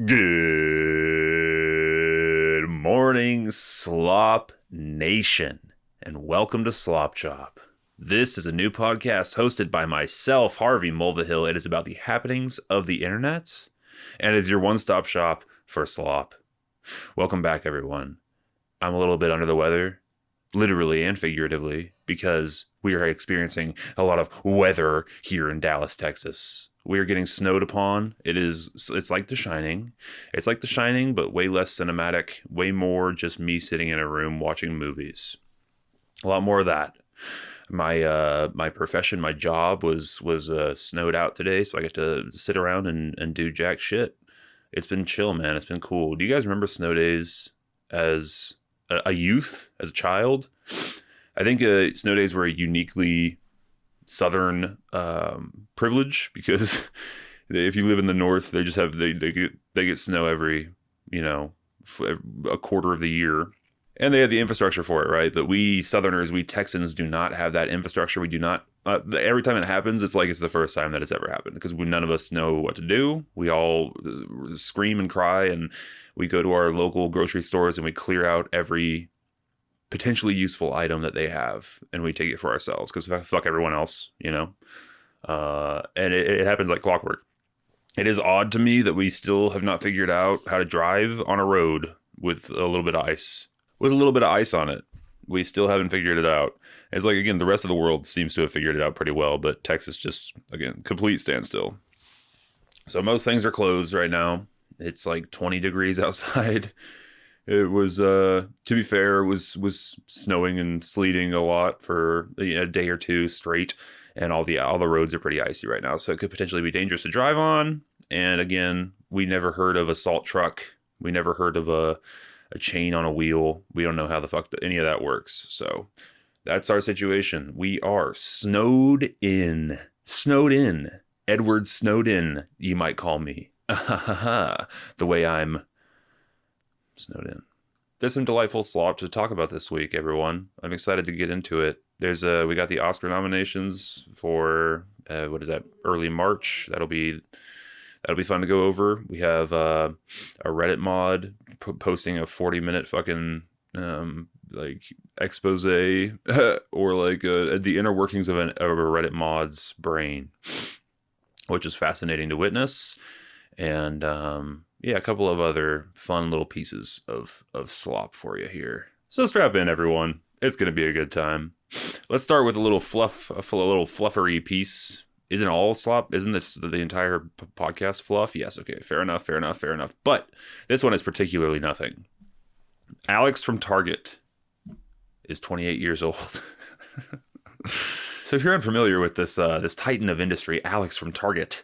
Good morning, Slop Nation, and welcome to Slop Chop. This is a new podcast hosted by myself, Harvey Mulvihill. It is about the happenings of the internet, and is your one-stop shop for slop. Welcome back, everyone. I'm a little bit under the weather, literally and figuratively, because we are experiencing a lot of weather here in Dallas, Texas. We are getting snowed upon. It's like The Shining. It's like The Shining, but way less cinematic, way more just me sitting in a room watching movies. A lot more of that. My profession, my job was snowed out today, so I get to sit around and do jack shit. It's been chill, man. It's been cool. Do you guys remember snow days as a youth, as a child? I think snow days were a uniquely Southern privilege, because if you live in the North, they just have they get snow every a quarter of the year, and they have the infrastructure for it, right? But we Southerners, we Texans, do not have that infrastructure. We do not. Every time it happens, it's like it's the first time that it's ever happened, because none of us know what to do. We all scream and cry, and we go to our local grocery stores and we clear out every potentially useful item that they have, and we take it for ourselves, because fuck everyone else, and it happens like clockwork. It is odd to me that we still have not figured out how to drive on a road with a little bit of ice. With a little bit of ice on it. We still haven't figured it out. It's like, again, the rest of the world seems to have figured it out pretty well, but Texas just, again, complete standstill. So most things are closed right now. It's like 20 degrees outside. It was, to be fair, it was snowing and sleeting a lot for a day or two straight, and all the roads are pretty icy right now, so it could potentially be dangerous to drive on. And again, we never heard of a salt truck. We never heard of a chain on a wheel. We don't know how the fuck any of that works. So that's our situation. We are snowed in. Edward Snowden, you might call me. The way I'm snowed in. There's some delightful slop to talk about this week, everyone. I'm excited to get into it. We got the Oscar nominations for early March. That'll be fun to go over. We have a Reddit mod posting a 40-minute fucking expose or the inner workings of a Reddit mod's brain, which is fascinating to witness. And a couple of other fun little pieces of slop for you here. So strap in, everyone. It's going to be a good time. Let's start with a little fluffery piece. Isn't all slop? Isn't this the entire podcast fluff? Yes. Okay. Fair enough. But this one is particularly nothing. Alex from Target is 28 years old. So if you're unfamiliar with this titan of industry, Alex from Target,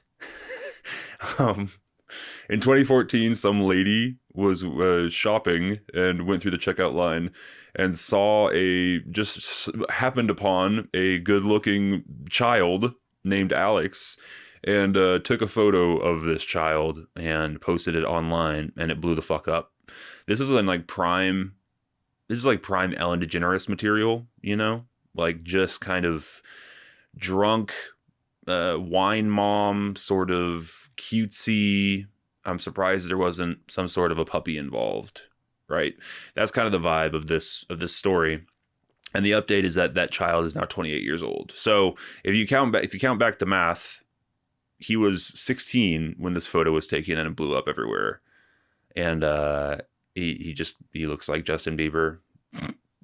in 2014, some lady was shopping and went through the checkout line and happened upon a good-looking child named Alex, and took a photo of this child and posted it online, and it blew the fuck up. This is like prime Ellen DeGeneres material, like just kind of drunk wine mom, sort of cutesy. I'm surprised there wasn't some sort of a puppy involved, right? That's kind of the vibe of this story. And the update is that child is now 28 years old. So if you count back the math, he was 16 when this photo was taken and it blew up everywhere. And he looks like Justin Bieber.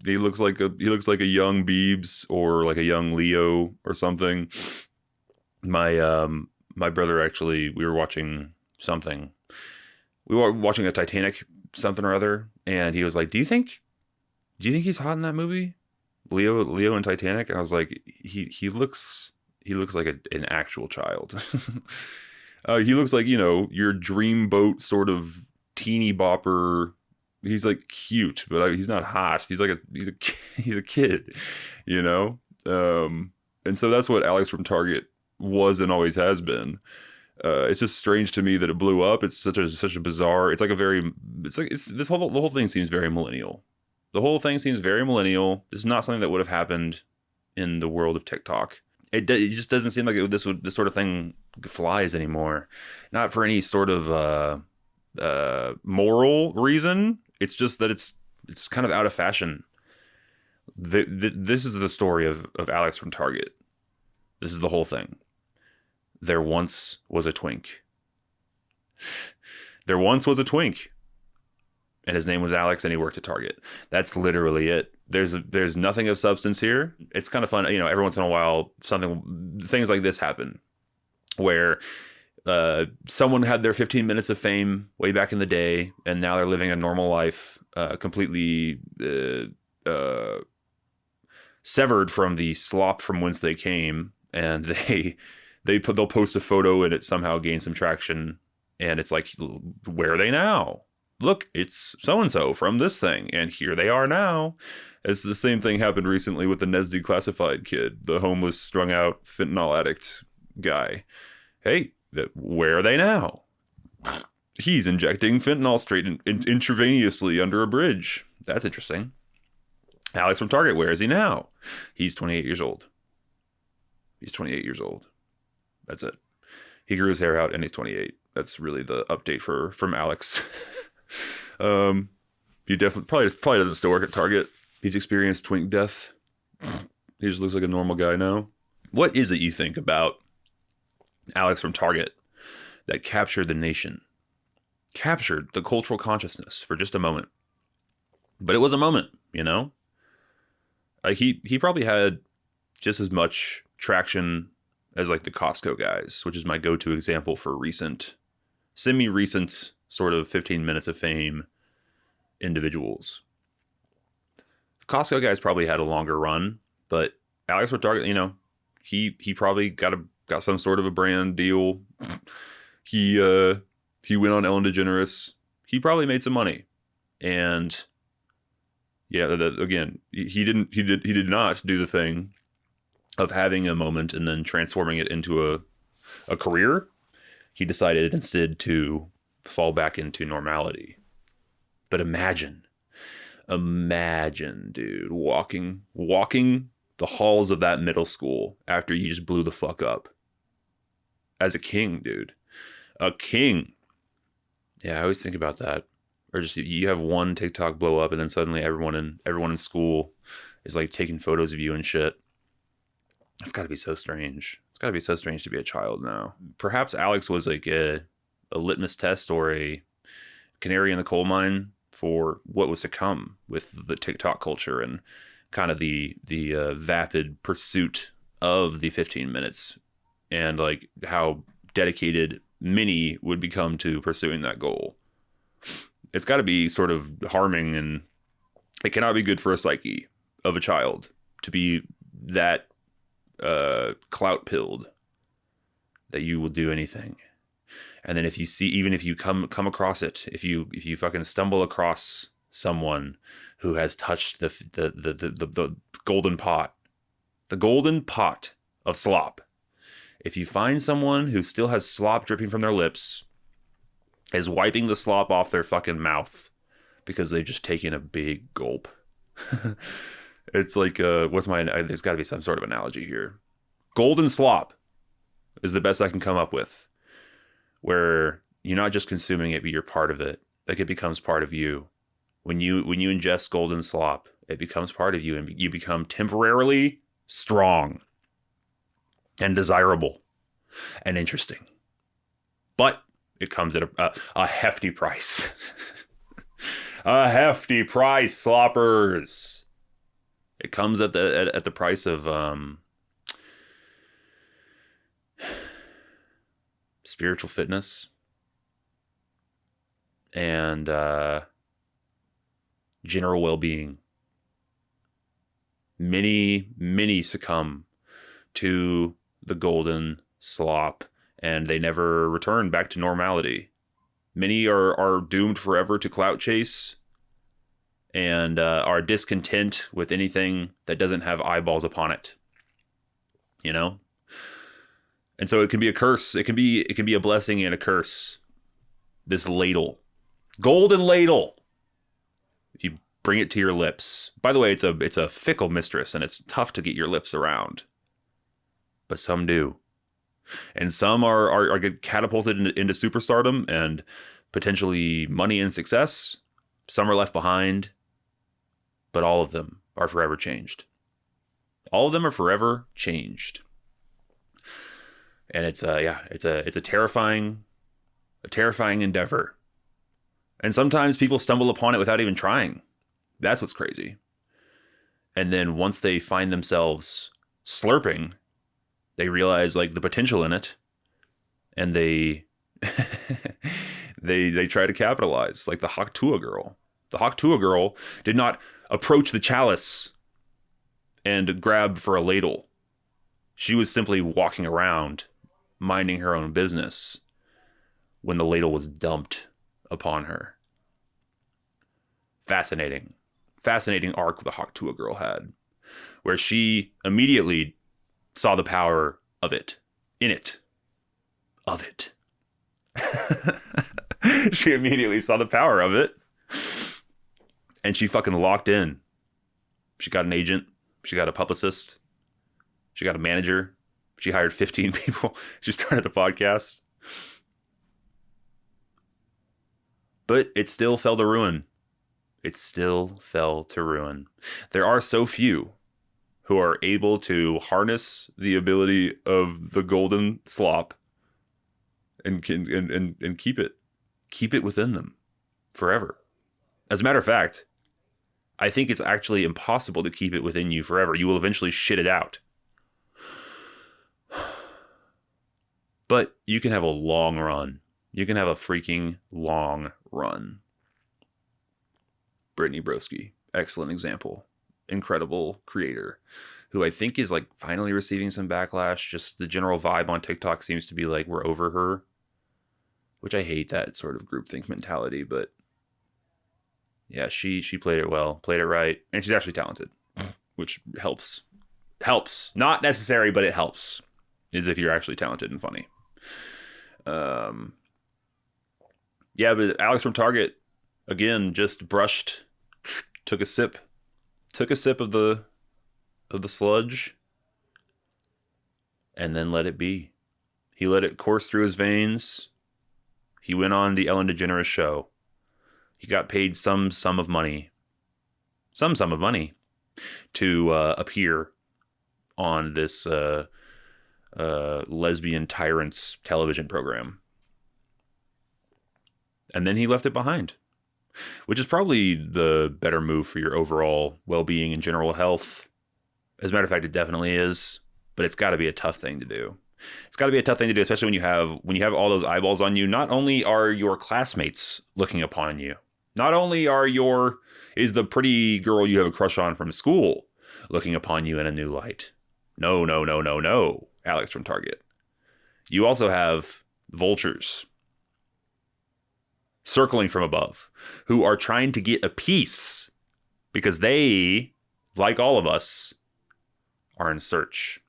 He looks like a young Biebs, or like a young Leo or something. My brother, actually, we were watching something. We were watching a Titanic something or other, and he was like, "Do you think he's hot in that movie, Leo and Titanic?" And I was like, "He looks like an actual child." He looks like, your dreamboat sort of teeny bopper. He's like cute, but he's not hot. He's a kid, and so that's what Alex from Target was and always has been. It's just strange to me that it blew up. It's such a bizarre. The whole thing seems very millennial. The whole thing seems very millennial. This is not something that would have happened in the world of TikTok. It just doesn't seem like this sort of thing flies anymore. Not for any sort of moral reason. It's just that it's kind of out of fashion. This is the story of Alex from Target. This is the whole thing. There once was a twink. There once was a twink. And his name was Alex, and he worked at Target. That's literally it. There's nothing of substance here. It's kind of fun, every once in a while, things like this happen, where someone had their 15 minutes of fame way back in the day, and now they're living a normal life, completely severed from the slop from whence they came, and they'll post a photo, and it somehow gains some traction, and it's like, where are they now? Look, it's so-and-so from this thing, and here they are now. As the same thing happened recently with the Nesdy Classified kid, the homeless, strung-out, fentanyl addict guy. Hey, where are they now? He's injecting fentanyl straight intravenously under a bridge. That's interesting. Alex from Target, where is he now? He's 28 years old. He's 28 years old. That's it. He grew his hair out, and he's 28. That's really the update from Alex. He definitely probably doesn't still work at Target. He's experienced twink death. He just looks like a normal guy now. What is it you think about Alex from Target that captured the nation, captured the cultural consciousness for just a moment? But it was a moment, he probably had just as much traction as like the Costco guys, which is my go-to example for semi-recent sort of 15 minutes of fame individuals. The Costco guys probably had a longer run, but Alex from Target, he probably got some sort of a brand deal. He went on Ellen DeGeneres. He probably made some money, and again, he did not do the thing of having a moment and then transforming it into a career. He decided instead to fall back into normality. But imagine, dude, walking the halls of that middle school after you just blew the fuck up. As a king, dude. A king. Yeah, I always think about that. Or just you have one TikTok blow up, and then suddenly everyone in school is like taking photos of you and shit. It's got to be so strange. It's got to be so strange to be a child now. Perhaps Alex was like a litmus test or a canary in the coal mine for what was to come with the TikTok culture and kind of the vapid pursuit of the 15 minutes, and like how dedicated many would become to pursuing that goal. It's got to be sort of harming, and it cannot be good for a psyche of a child to be that clout pilled that you will do anything. And then if you come across it, if you fucking stumble across someone who has touched the golden pot of slop, if you find someone who still has slop dripping from their lips, is wiping the slop off their fucking mouth because they've just taken a big gulp. It's like, there's got to be some sort of analogy here. Golden slop is the best I can come up with, where you're not just consuming it, but you're part of it. Like it becomes part of you. When you ingest golden slop, it becomes part of you, and you become temporarily strong and desirable and interesting. But it comes at a hefty price. A hefty price, sloppers. It comes at the price of spiritual fitness and general well-being. Many succumb to the golden slop, and they never return back to normality. Many are doomed forever to clout chase and are discontent with anything that doesn't have eyeballs upon it. And so it can be a curse. It can be a blessing and a curse. This ladle, golden ladle. If you bring it to your lips. By the way, it's a fickle mistress, and it's tough to get your lips around. But some do. And some are get catapulted into superstardom and potentially money and success. Some are left behind, but all of them are forever changed. All of them are forever changed. And it's a terrifying endeavor. And sometimes people stumble upon it without even trying. That's what's crazy. And then once they find themselves slurping, they realize like the potential in it, and they they try to capitalize. Like the Haktua girl. The Haktua girl did not approach the chalice and grab for a ladle. She was simply walking around, minding her own business, when the ladle was dumped upon her. Fascinating arc the Haktua girl had, where she immediately saw the power of it. She immediately saw the power of it, and she fucking locked in. She got an agent. She got a publicist. She got a manager. She hired 15 people. She started a podcast. But it still fell to ruin. There are so few who are able to harness the ability of the golden slop and keep it within them forever. As a matter of fact, I think it's actually impossible to keep it within you forever. You will eventually shit it out. But you can have a long run. You can have a freaking long run. Brittany Broski, excellent example. Incredible creator who I think is like finally receiving some backlash. Just the general vibe on TikTok seems to be like we're over her, which I hate that sort of groupthink mentality. But yeah, she played it well, played it right, and she's actually talented, which helps. Not necessary, but it helps. Is if you're actually talented and funny. Yeah, but Alex from Target again just took a sip of the sludge, and then let it be. He let it course through his veins. He went on the Ellen DeGeneres show. He got paid some sum of money to appear on this lesbian tyrants television program. And then he left it behind, which is probably the better move for your overall well-being and general health. As a matter of fact, it definitely is, but it's got to be a tough thing to do. Especially when you have all those eyeballs on you. Not only are your classmates looking upon you, not only is the pretty girl you have a crush on from school looking upon you in a new light. No, Alex from Target. You also have vultures circling from above who are trying to get a piece because they, like all of us, are in search.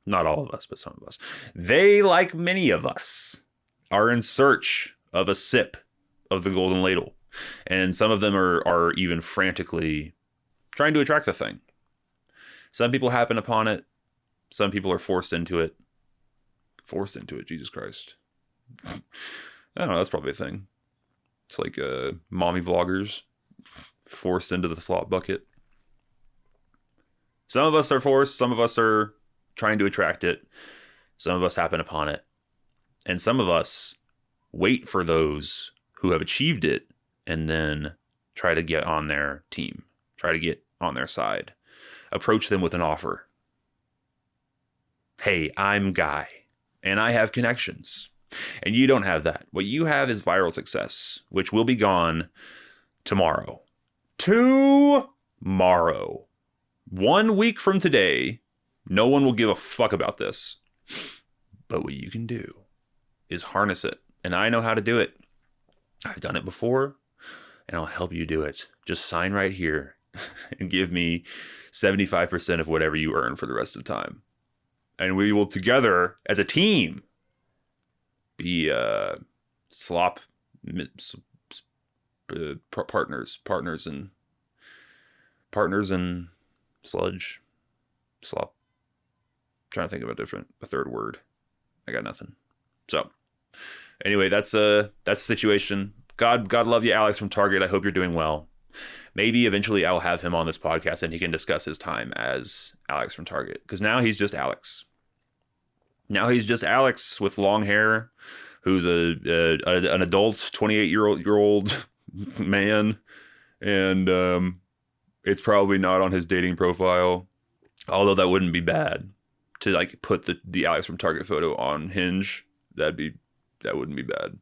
Not all of us, but some of us. They, like many of us, are in search of a sip of the golden ladle. And some of them are even frantically trying to attract the thing. Some people happen upon it. Some people are forced into it. Jesus Christ. I don't know, that's probably a thing. It's like mommy vloggers forced into the slop bucket. Some of us are forced. Some of us are trying to attract it. Some of us happen upon it. And some of us wait for those who have achieved it and then try to get on their team, try to get on their side, approach them with an offer. Hey, I'm Guy, and I have connections. And you don't have that. What you have is viral success, which will be gone tomorrow. 1 week from today, no one will give a fuck about this. But what you can do is harness it. And I know how to do it. I've done it before, and I'll help you do it. Just sign right here and give me 75% of whatever you earn for the rest of the time. And we will together, as a team, be slop partners and sludge. Slop. Trying to think of a third word. I got nothing. So, Anyway, that's the situation. God love you, Alex from Target. I hope you're doing well. Maybe eventually I'll have him on this podcast and he can discuss his time as Alex from Target, because now he's just Alex. Now he's just Alex with long hair, who's an adult 28-year-old man, and it's probably not on his dating profile, although that wouldn't be bad to like put the Alex from Target photo on Hinge. That wouldn't be bad.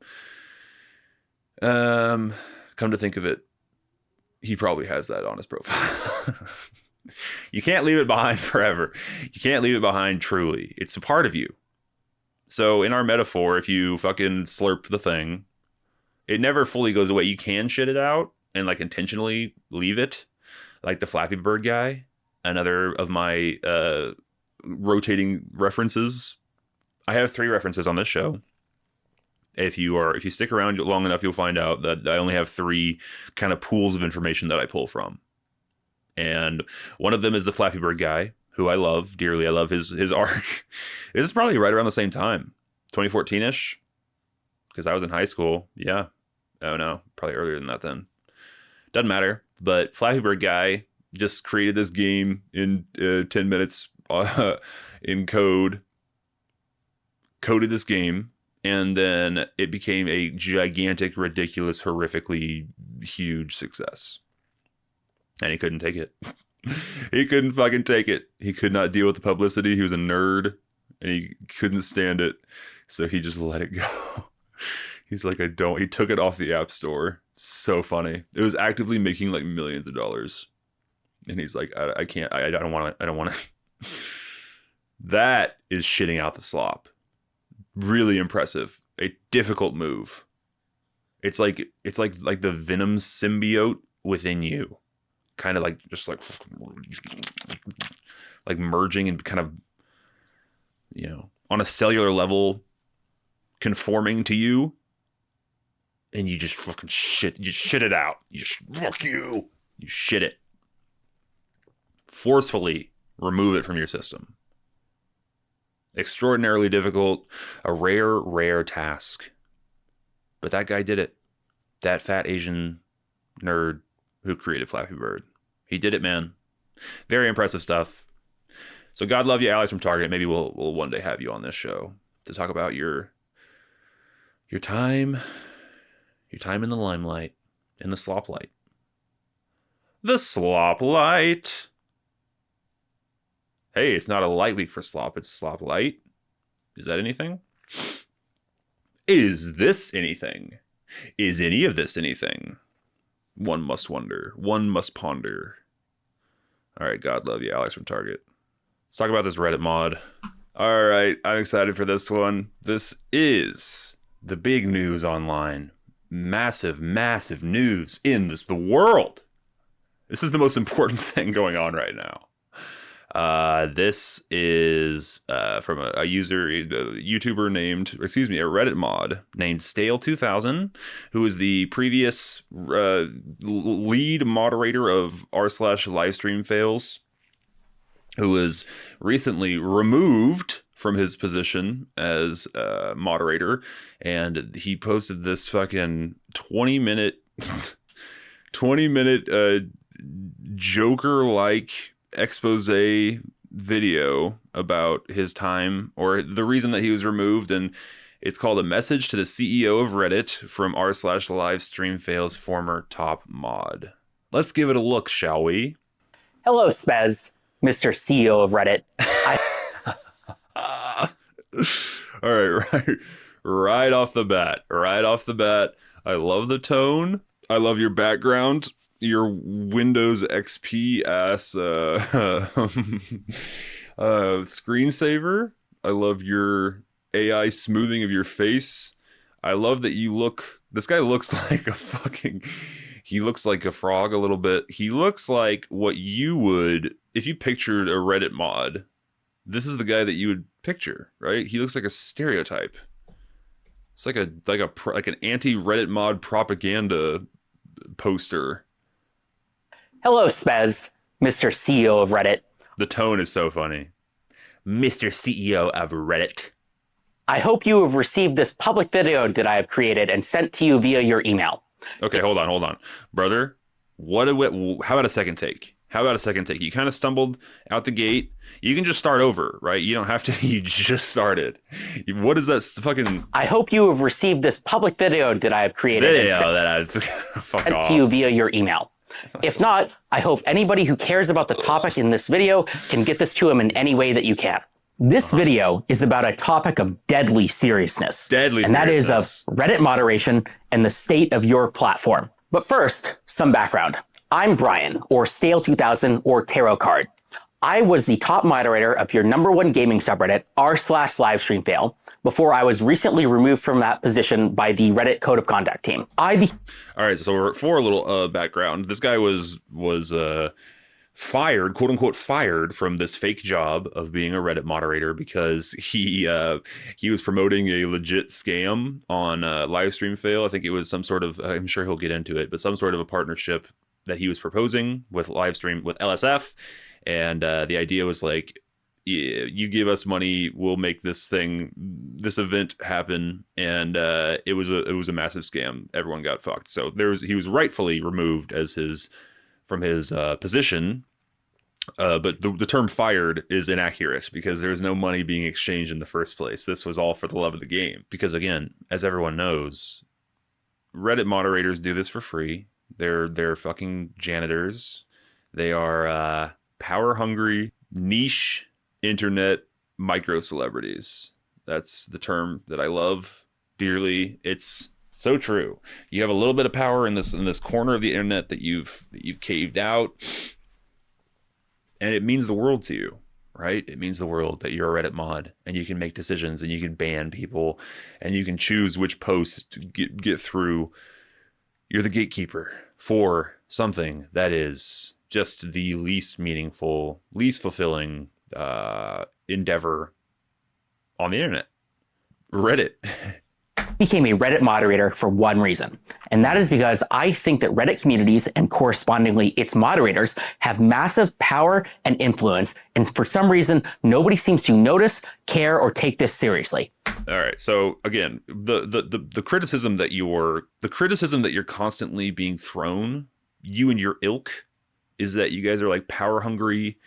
Come to think of it, he probably has that on his profile. You can't leave it behind forever. You can't leave it behind truly. It's a part of you. So in our metaphor, if you fucking slurp the thing, it never fully goes away. You can shit it out and like intentionally leave it, like the Flappy Bird guy, another of my rotating references. I have 3 references on this show. If you stick around long enough, you'll find out that I only have 3 kind of pools of information that I pull from. And one of them is the Flappy Bird guy, who I love dearly. I love his arc. This is probably right around the same time, 2014-ish, because I was in high school. Yeah. Oh, no, probably earlier than that then. Doesn't matter. But Flappy Bird guy just created this game in 10 minutes in coded this game, and then it became a gigantic, ridiculous, horrifically huge success. And he couldn't take it. He couldn't fucking take it. He could not deal with the publicity. He was a nerd and he couldn't stand it. So he just let it go. He's like, he took it off the App Store. So funny. It was actively making like millions of dollars. And he's like, I can't, I don't want to. That is shitting out the slop. Really impressive. A difficult move. It's like the Venom symbiote within you. Kind of like just like merging and kind of, on a cellular level conforming to you, and you just fucking shit. You shit it out. You just fuck you. You shit it. Forcefully remove it from your system. Extraordinarily difficult, a rare task. But that guy did it. That fat Asian nerd who created Flappy Bird. He did it, man. Very impressive stuff. So God love you, Alex from Target. Maybe we'll one day have you on this show to talk about your time in the limelight, in the slop light. The slop light. Hey, it's not a light week for slop, it's slop light. Is that anything? Is this anything? Is any of this anything? One must wonder. One must ponder. All right, God love you, Alex from Target. Let's talk about this Reddit mod. All right, I'm excited for this one. This is the big news online. Massive news in the world. This is the most important thing going on right now. This is from a Reddit mod named Stale2000, who is the previous lead moderator of r/livestream fails, who was recently removed from his position as moderator, and he posted this fucking 20-minute Joker-like expose video about his time, or the reason that he was removed, and it's called A Message to the CEO of Reddit from r/livestream fails former top mod. Let's give it a look, shall we? Hello, Spez, Mr. CEO of Reddit. All right, right off the bat. I love the tone. I love your background. Your Windows XP ass screensaver. I love your AI smoothing of your face. I love that this guy looks like he looks like a frog a little bit. He looks like what you would, if you pictured a Reddit mod, this is the guy that you would picture, right? He looks like a stereotype. It's like an anti-Reddit mod propaganda poster. Hello, Spez, Mr. CEO of Reddit. The tone is so funny. Mr. CEO of Reddit. I hope you have received this public video that I have created and sent to you via your email. Okay, hold on. Brother, how about a second take? You kind of stumbled out the gate. You can just start over, right? You don't have to. You just started. What is that fucking I hope you have received this public video that I have created and sent to you via your email. If not, I hope anybody who cares about the topic in this video can get this to him in any way that you can. This video is about a topic of deadly seriousness. And that is of Reddit moderation and the state of your platform. But first, some background. I'm Brian, or Stale2000, or Tarot Card. I was the top moderator of your #1 gaming subreddit, r/livestreamfail, before I was recently removed from that position by the Reddit Code of Conduct team. All right, so for a little background, this guy was fired, quote unquote, fired from this fake job of being a Reddit moderator because he was promoting a legit scam on Livestreamfail. I think it was some sort of, I'm sure he'll get into it, but some sort of a partnership that he was proposing with LSF. And the idea was like, you give us money, we'll make this event happen. And it was a massive scam. Everyone got fucked. So he was rightfully removed from his position. But the term fired is inaccurate because there was no money being exchanged in the first place. This was all for the love of the game. Because again, as everyone knows, Reddit moderators do this for free. They're fucking janitors. They are power hungry, niche internet micro celebrities. That's the term that I love dearly. It's so true. You have a little bit of power in this corner of the internet that you've caved out, and it means the world to you, right? It means the world that you're a Reddit mod and you can make decisions and you can ban people and you can choose which posts to get through. You're the gatekeeper for something that is just the least meaningful, least fulfilling endeavor on the internet. Reddit. Became a Reddit moderator for one reason, and that is because I think that Reddit communities and correspondingly its moderators have massive power and influence, and for some reason nobody seems to notice, care, or take this seriously. All right, so again, the criticism that you're constantly being thrown, you and your ilk, is that you guys are like power hungry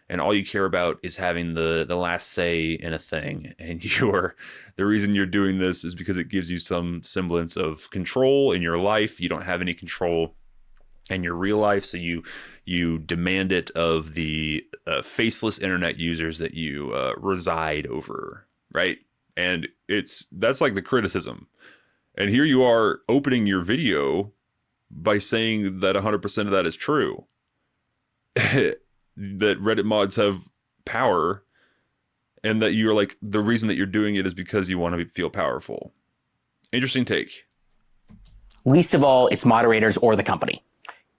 and all you care about is having the last say in a thing. And the reason you're doing this is because it gives you some semblance of control in your life. You don't have any control in your real life, so you demand it of the faceless internet users that you reside over, right? And that's like the criticism. And here you are opening your video by saying that 100% of that is true. That Reddit mods have power and that you're like, the reason that you're doing it is because you want to feel powerful. Interesting take. Least of all, its moderators or the company.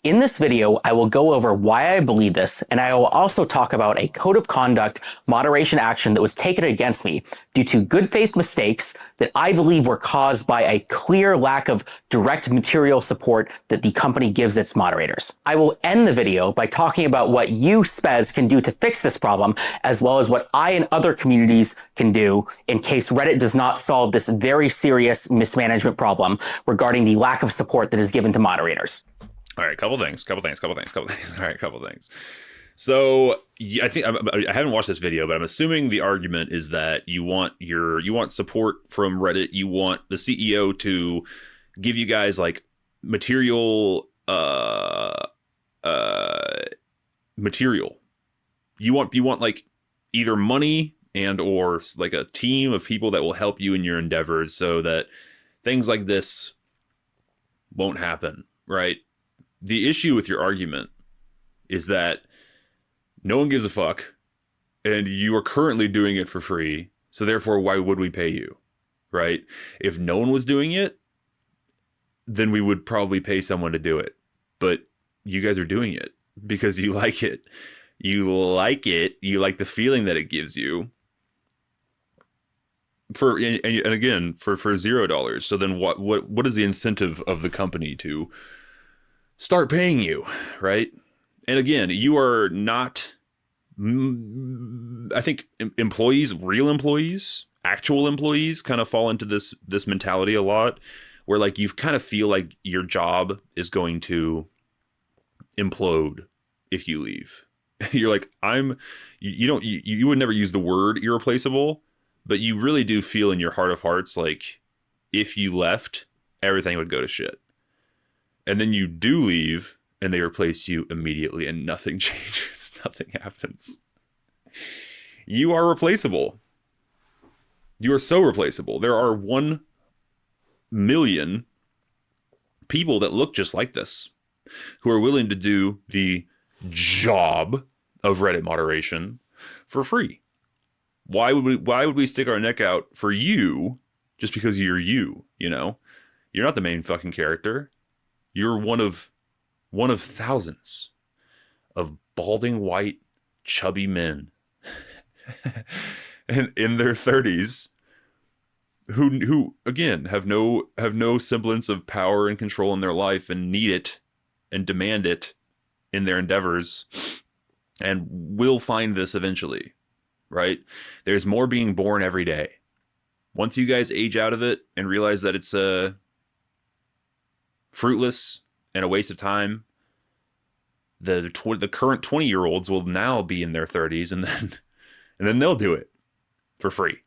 In this video, I will go over why I believe this, and I will also talk about a code of conduct moderation action that was taken against me due to good faith mistakes that I believe were caused by a clear lack of direct material support that the company gives its moderators. I will end the video by talking about what you, Spez, can do to fix this problem, as well as what I and other communities can do in case Reddit does not solve this very serious mismanagement problem regarding the lack of support that is given to moderators. All right, couple things. All right, couple things. So I think I haven't watched this video, but I'm assuming the argument is that you want support from Reddit. You want the CEO to give you guys like material. You want like either money and or like a team of people that will help you in your endeavors so that things like this won't happen, right? The issue with your argument is that no one gives a fuck and you are currently doing it for free. So therefore, why would we pay you? Right? If no one was doing it, then we would probably pay someone to do it. But you guys are doing it because you like it. You like it. You like the feeling that it gives you. And again, for $0. So then what is the incentive of the company to start paying you, right? And again, you are not, I think employees, real employees actual employees kind of fall into this mentality a lot, where like you kind of feel like your job is going to implode if you leave. You're like, you would never use the word irreplaceable, but you really do feel in your heart of hearts like if you left, everything would go to shit. And then you do leave and they replace you immediately and nothing changes. Nothing happens. You are replaceable. You are so replaceable. There are 1 million people that look just like this who are willing to do the job of Reddit moderation for free. Why would we stick our neck out for you just because you're you, you know? You're not the main fucking character. You're one of thousands of balding white chubby men and in their 30s who again have no semblance of power and control in their life and need it and demand it in their endeavors and will find this eventually, right? There's more being born every day. Once you guys age out of it and realize that it's fruitless and a waste of time, the current 20-year-olds will now be in their 30s and then they'll do it for free.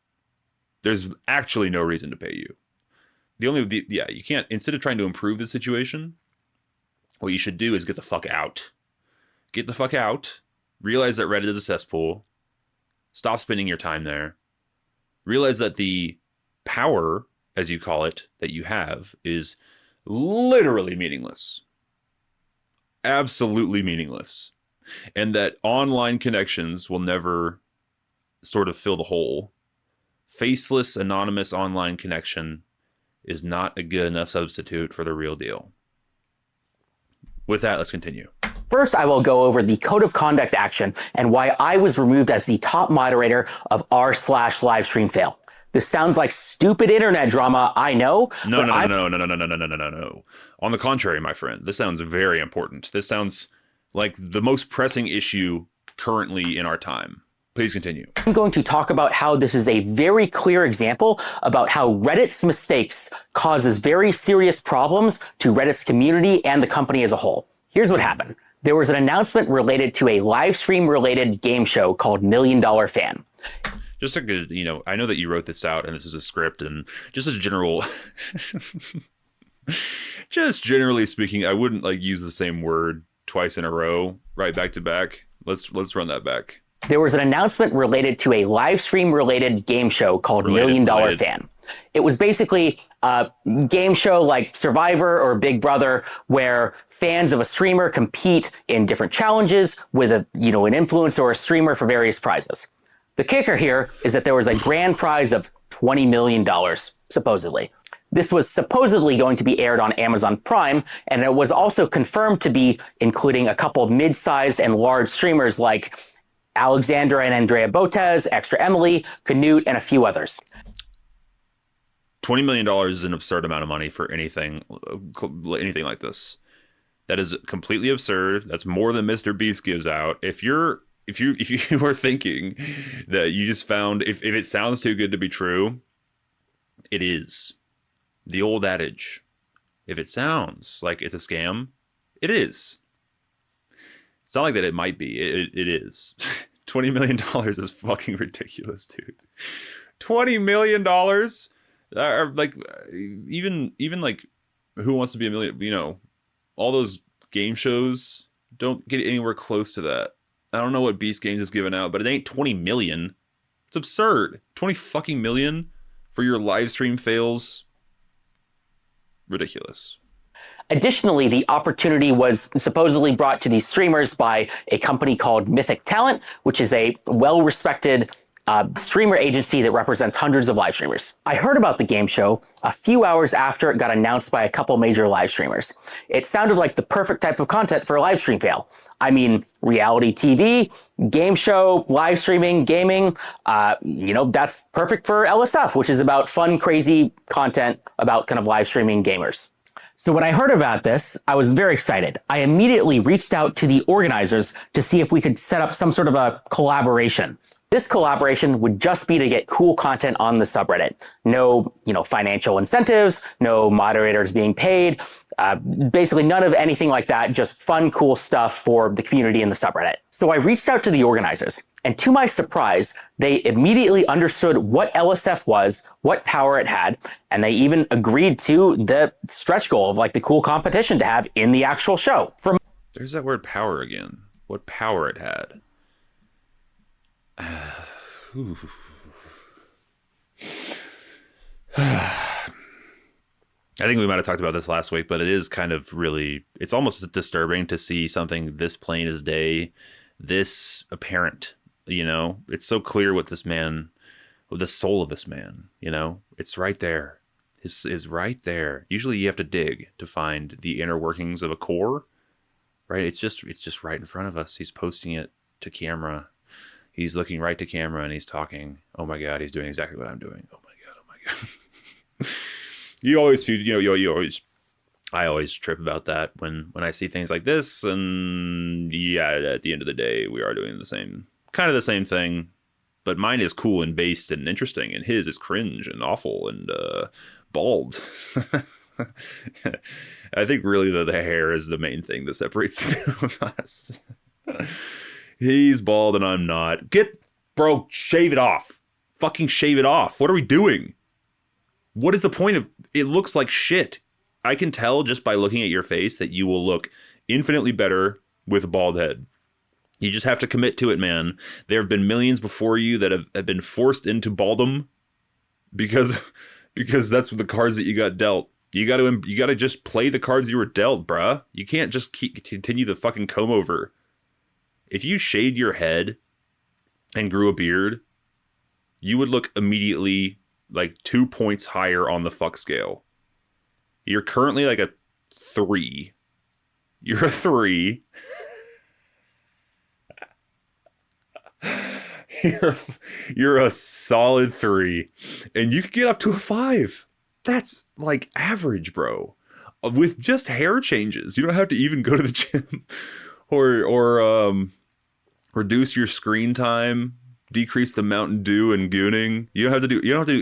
There's actually no reason to pay you. You can't, instead of trying to improve the situation, what you should do is get the fuck out. Get the fuck out. Realize that Reddit is a cesspool. Stop spending your time there. Realize that the power, as you call it, that you have is literally meaningless. Absolutely meaningless. And that online connections will never sort of fill the hole. Faceless, anonymous online connection is not a good enough substitute for the real deal. With that, let's continue. First, I will go over the code of conduct action and why I was removed as the top moderator of r/livestream fail. This sounds like stupid internet drama, I know. No. On the contrary, my friend, this sounds very important. This sounds like the most pressing issue currently in our time. Please continue. I'm going to talk about how this is a very clear example about how Reddit's mistakes causes very serious problems to Reddit's community and the company as a whole. Here's what happened. There was an announcement related to a live stream related game show called $1 Million Fan. Just a good, I know that you wrote this out and this is a script and just as a general, just generally speaking, I wouldn't use the same word twice in a row, right back to back. Let's run that back. There was an announcement related to a live stream related game show called $1 Million Fan. It was basically a game show like Survivor or Big Brother where fans of a streamer compete in different challenges with an influencer or a streamer for various prizes. The kicker here is that there was a grand prize of $20 million, supposedly. This was supposedly going to be aired on Amazon Prime, and it was also confirmed to be including a couple of mid-sized and large streamers like Alexandra and Andrea Botez, Extra Emily, Canute, and a few others. $20 million is an absurd amount of money for anything like this. That is completely absurd. That's more than Mr. Beast gives out. If you are thinking that you just found, if it sounds too good to be true, it is. The old adage, if it sounds like it's a scam, it is. It's not like that it might be. It is. $20 million is fucking ridiculous, dude. $20 million? Even like Who Wants to Be a Million, all those game shows don't get anywhere close to that. I don't know what Beast Games is giving out, but it ain't 20 million. It's absurd. 20 fucking million for your live stream fails. Ridiculous. Additionally, the opportunity was supposedly brought to these streamers by a company called Mythic Talent, which is a well-respected streamer agency that represents hundreds of live streamers. I heard about the game show a few hours after it got announced by a couple major live streamers. It sounded like the perfect type of content for a live stream fail. I mean, reality TV, game show, live streaming, gaming, that's perfect for LSF, which is about fun, crazy content about kind of live streaming gamers. So when I heard about this, I was very excited. I immediately reached out to the organizers to see if we could set up some sort of a collaboration. This collaboration would just be to get cool content on the subreddit. No, financial incentives, no moderators being paid, basically none of anything like that, just fun, cool stuff for the community in the subreddit. So I reached out to the organizers, and to my surprise, they immediately understood what LSF was, what power it had, and they even agreed to the stretch goal of like the cool competition to have in the actual show. There's that word power again. What power it had. I think we might have talked about this last week, but it is kind of really, it's almost disturbing to see something this plain as day, this apparent, it's so clear what this man, the soul of this man, it's right there. Is right there. Usually you have to dig to find the inner workings of a core, right? It's just right in front of us. He's posting it to camera. He's looking right to camera and he's talking. Oh my God, he's doing exactly what I'm doing. Oh my God. You always feel, I always trip about that when I see things like this. And yeah, at the end of the day, we are doing kind of the same thing. But mine is cool and based and interesting, and his is cringe and awful and bald. I think really the hair is the main thing that separates the two of us. He's bald and I'm not. Bro, shave it off. Fucking shave it off. What are we doing? What is the point of it? Looks like shit. I can tell just by looking at your face that you will look infinitely better with a bald head. You just have to commit to it, man. There have been millions before you that have been forced into baldom because that's the cards that you got dealt. You got to just play the cards you were dealt, bruh. You can't just continue the fucking comb over. If you shaved your head and grew a beard, you would look immediately like 2 points higher on the fuck scale. You're currently like a 3. You're a 3. You're a solid 3, and you could get up to a 5. That's like average, bro. With just hair changes, you don't have to even go to the gym or reduce your screen time, decrease the Mountain Dew and gooning. You don't have to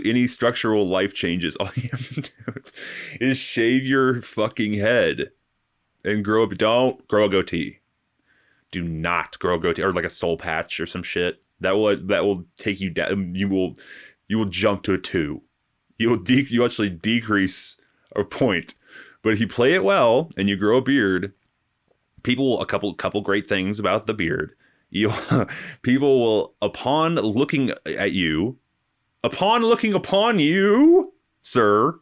do any structural life changes. All you have to do is shave your fucking head and don't grow a goatee. Do not grow a goatee or like a soul patch or some shit. That will take you down. You will jump to a 2. You actually decrease a point. But if you play it well and you grow a beard, a couple great things about the beard. People will, upon looking upon you, sir,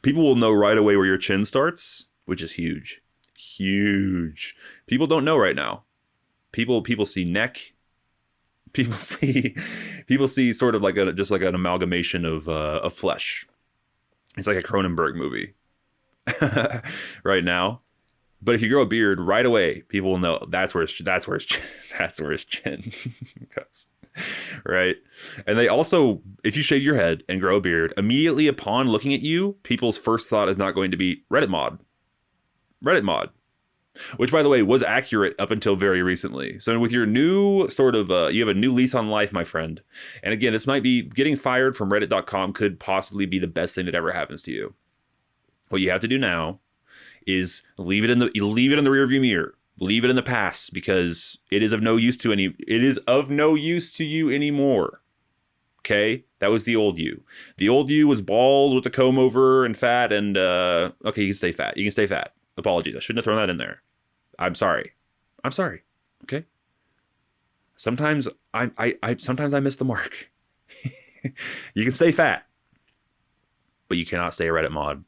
people will know right away where your chin starts, which is huge. Huge. People don't know right now. People see neck. People see sort of like just like an amalgamation of flesh. It's like a Cronenberg movie right now. But if you grow a beard right away, people will know that's where his chin goes. Right. And they also, if you shave your head and grow a beard, immediately upon looking at you, people's first thought is not going to be Reddit mod. Which, by the way, was accurate up until very recently. So with your new sort of, you have a new lease on life, my friend. And again, this might be getting fired from reddit.com could possibly be the best thing that ever happens to you. What you have to do now is leave it in the rearview mirror. Leave it in the past because it is of no use to you anymore. Okay? That was the old you. The old you was bald with the comb over and fat and okay, you can stay fat. You can stay fat. Apologies. I shouldn't have thrown that in there. I'm sorry. Okay. Sometimes sometimes I miss the mark. You can stay fat, but you cannot stay a Reddit mod.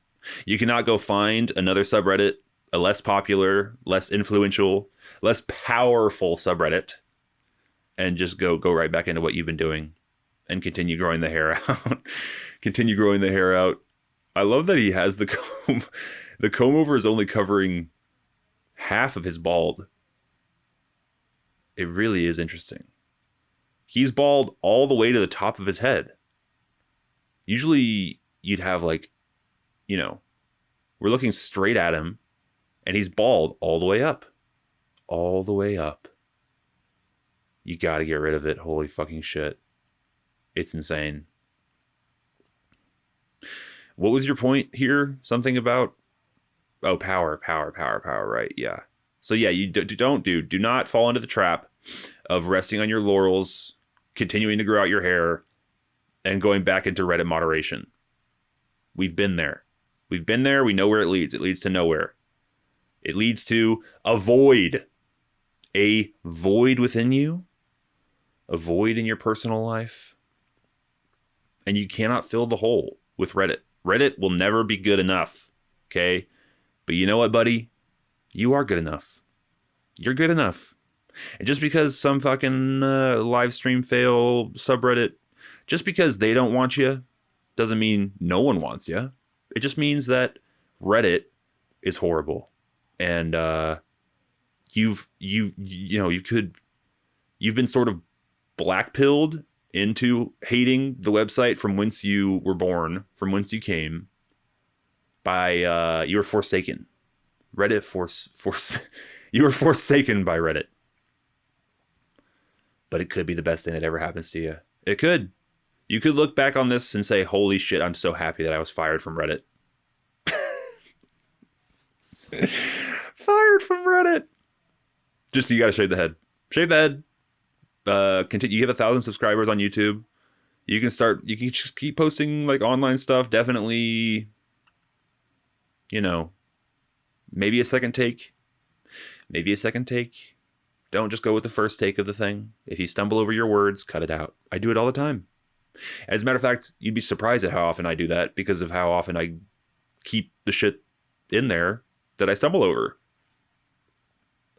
You cannot go find another subreddit, a less popular, less influential, less powerful subreddit, and just go right back into what you've been doing and continue growing the hair out. I love that he has the comb. The comb over is only covering half of his bald. It really is interesting. He's bald all the way to the top of his head. Usually you'd have like, we're looking straight at him and he's bald all the way up. All the way up. You got to get rid of it. Holy fucking shit. It's insane. What was your point here? Something about, power, right? Yeah. So yeah, you do not fall into the trap of resting on your laurels, continuing to grow out your hair, and going back into Reddit moderation. We've been there. We know where it leads. It leads to nowhere. It leads to a void within you, a void in your personal life. And you cannot fill the hole with Reddit. Reddit will never be good enough. Okay? But you know what, buddy? You are good enough. You're good enough. And just because some fucking live stream fail subreddit, just because they don't want you, doesn't mean no one wants you. It just means that Reddit is horrible. And you've been sort of blackpilled into hating the website from whence you were born, from whence you came, by you were forsaken. You were forsaken by Reddit. But it could be the best thing that ever happens to you. It could. You could look back on this and say, holy shit, I'm so happy that I was fired from Reddit. Fired from Reddit. Just, you got to shave the head. Shave the head. Continue. You have 1,000 subscribers on YouTube. You can just keep posting like online stuff. Definitely, maybe a second take. Don't just go with the first take of the thing. If you stumble over your words, cut it out. I do it all the time. As a matter of fact, you'd be surprised at how often I do that because of how often I keep the shit in there that I stumble over.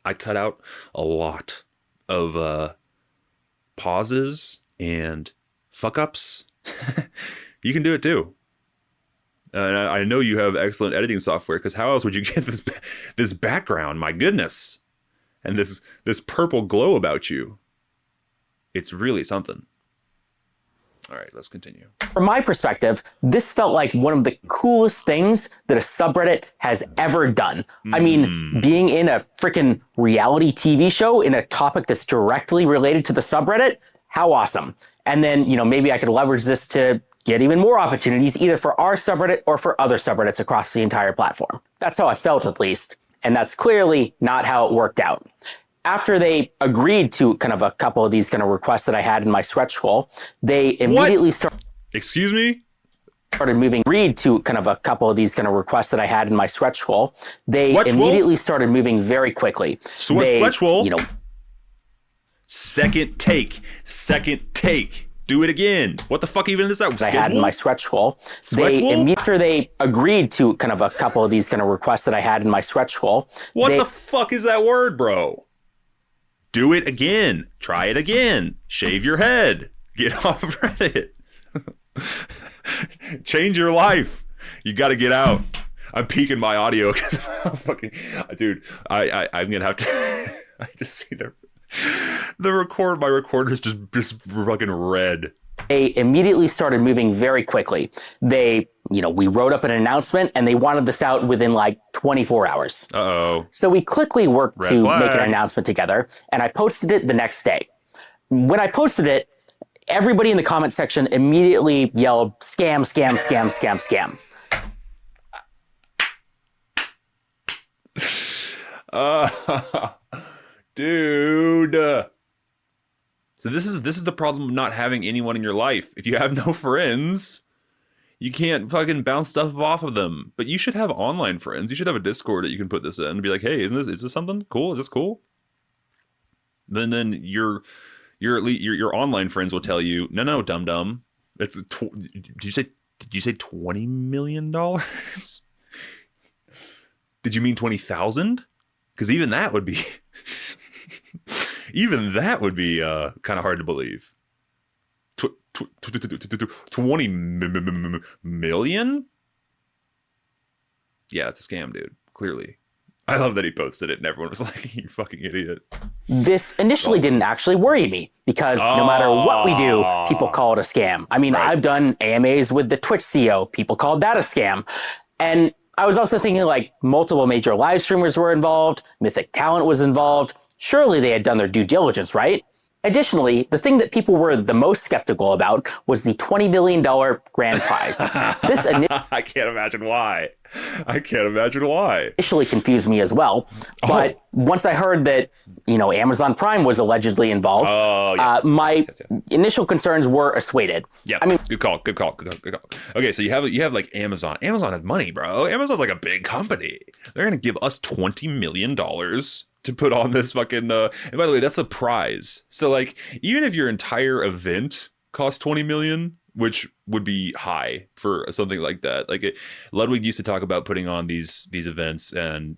I cut out a lot of pauses and fuck ups. You can do it too. And I know you have excellent editing software, because how else would you get this background? My goodness. And this purple glow about you. It's really something. All right, let's continue. From my perspective, this felt like one of the coolest things that a subreddit has ever done. I mean, being in a freaking reality TV show in a topic that's directly related to the subreddit, how awesome. And then, maybe I could leverage this to get even more opportunities, either for our subreddit or for other subreddits across the entire platform. That's how I felt, at least. And that's clearly not how it worked out. After they agreed to kind of a couple of these kind of requests that I had in my stretch goal, they immediately started. Excuse me? Agreed to kind of a couple of these kind of requests that I had in my stretch goal. They immediately started moving very quickly. Stretch goal? Second take. Do it again. What the fuck even is that? I had in my stretch goal. After they agreed to kind of a couple of these kind of requests that I had in my stretch goal. What the fuck is that word, bro? Do it again. Try it again. Shave your head. Get off Reddit. Change your life. You got to get out. I'm peaking my audio because fucking dude. I'm gonna have to. I just see my recorder's just fucking red. They immediately started moving very quickly. We wrote up an announcement and they wanted this out within like 24 hours. Uh-oh. So we quickly worked to make an announcement together, and I posted it the next day. When I posted it, everybody in the comment section immediately yelled, scam, scam, scam, scam, scam. Dude. So this is the problem of not having anyone in your life. If you have no friends, you can't fucking bounce stuff off of them. But you should have online friends. You should have a Discord that you can put this in and be like, hey, is this something cool? Is this cool? Then your online friends will tell you, no, dum-dum. Did you say $20 million? Did you mean 20,000? Because even that would be kind of hard to believe. 20 million? Yeah, it's a scam, dude. Clearly. I love that he posted it and everyone was like, you fucking idiot. This initially didn't actually worry me because no matter what we do, people call it a scam. I mean, right. I've done AMAs with the Twitch CEO. People called that a scam. And I was also thinking like multiple major live streamers were involved. Mythic Talent was involved. Surely they had done their due diligence, right? Additionally, the thing that people were the most skeptical about was the $20 million grand prize. This I can't imagine why. I can't imagine why. Initially confused me as well. But once I heard that, Amazon Prime was allegedly involved, my initial concerns were assuaded. Yeah, I mean, good call. Okay, so you have like Amazon. Amazon has money, bro. Amazon's like a big company. They're gonna give us $20 million to put on this fucking. And by the way, that's a prize. So like, even if your entire event costs $20 million, which would be high for something like that. Like Ludwig used to talk about putting on these events, and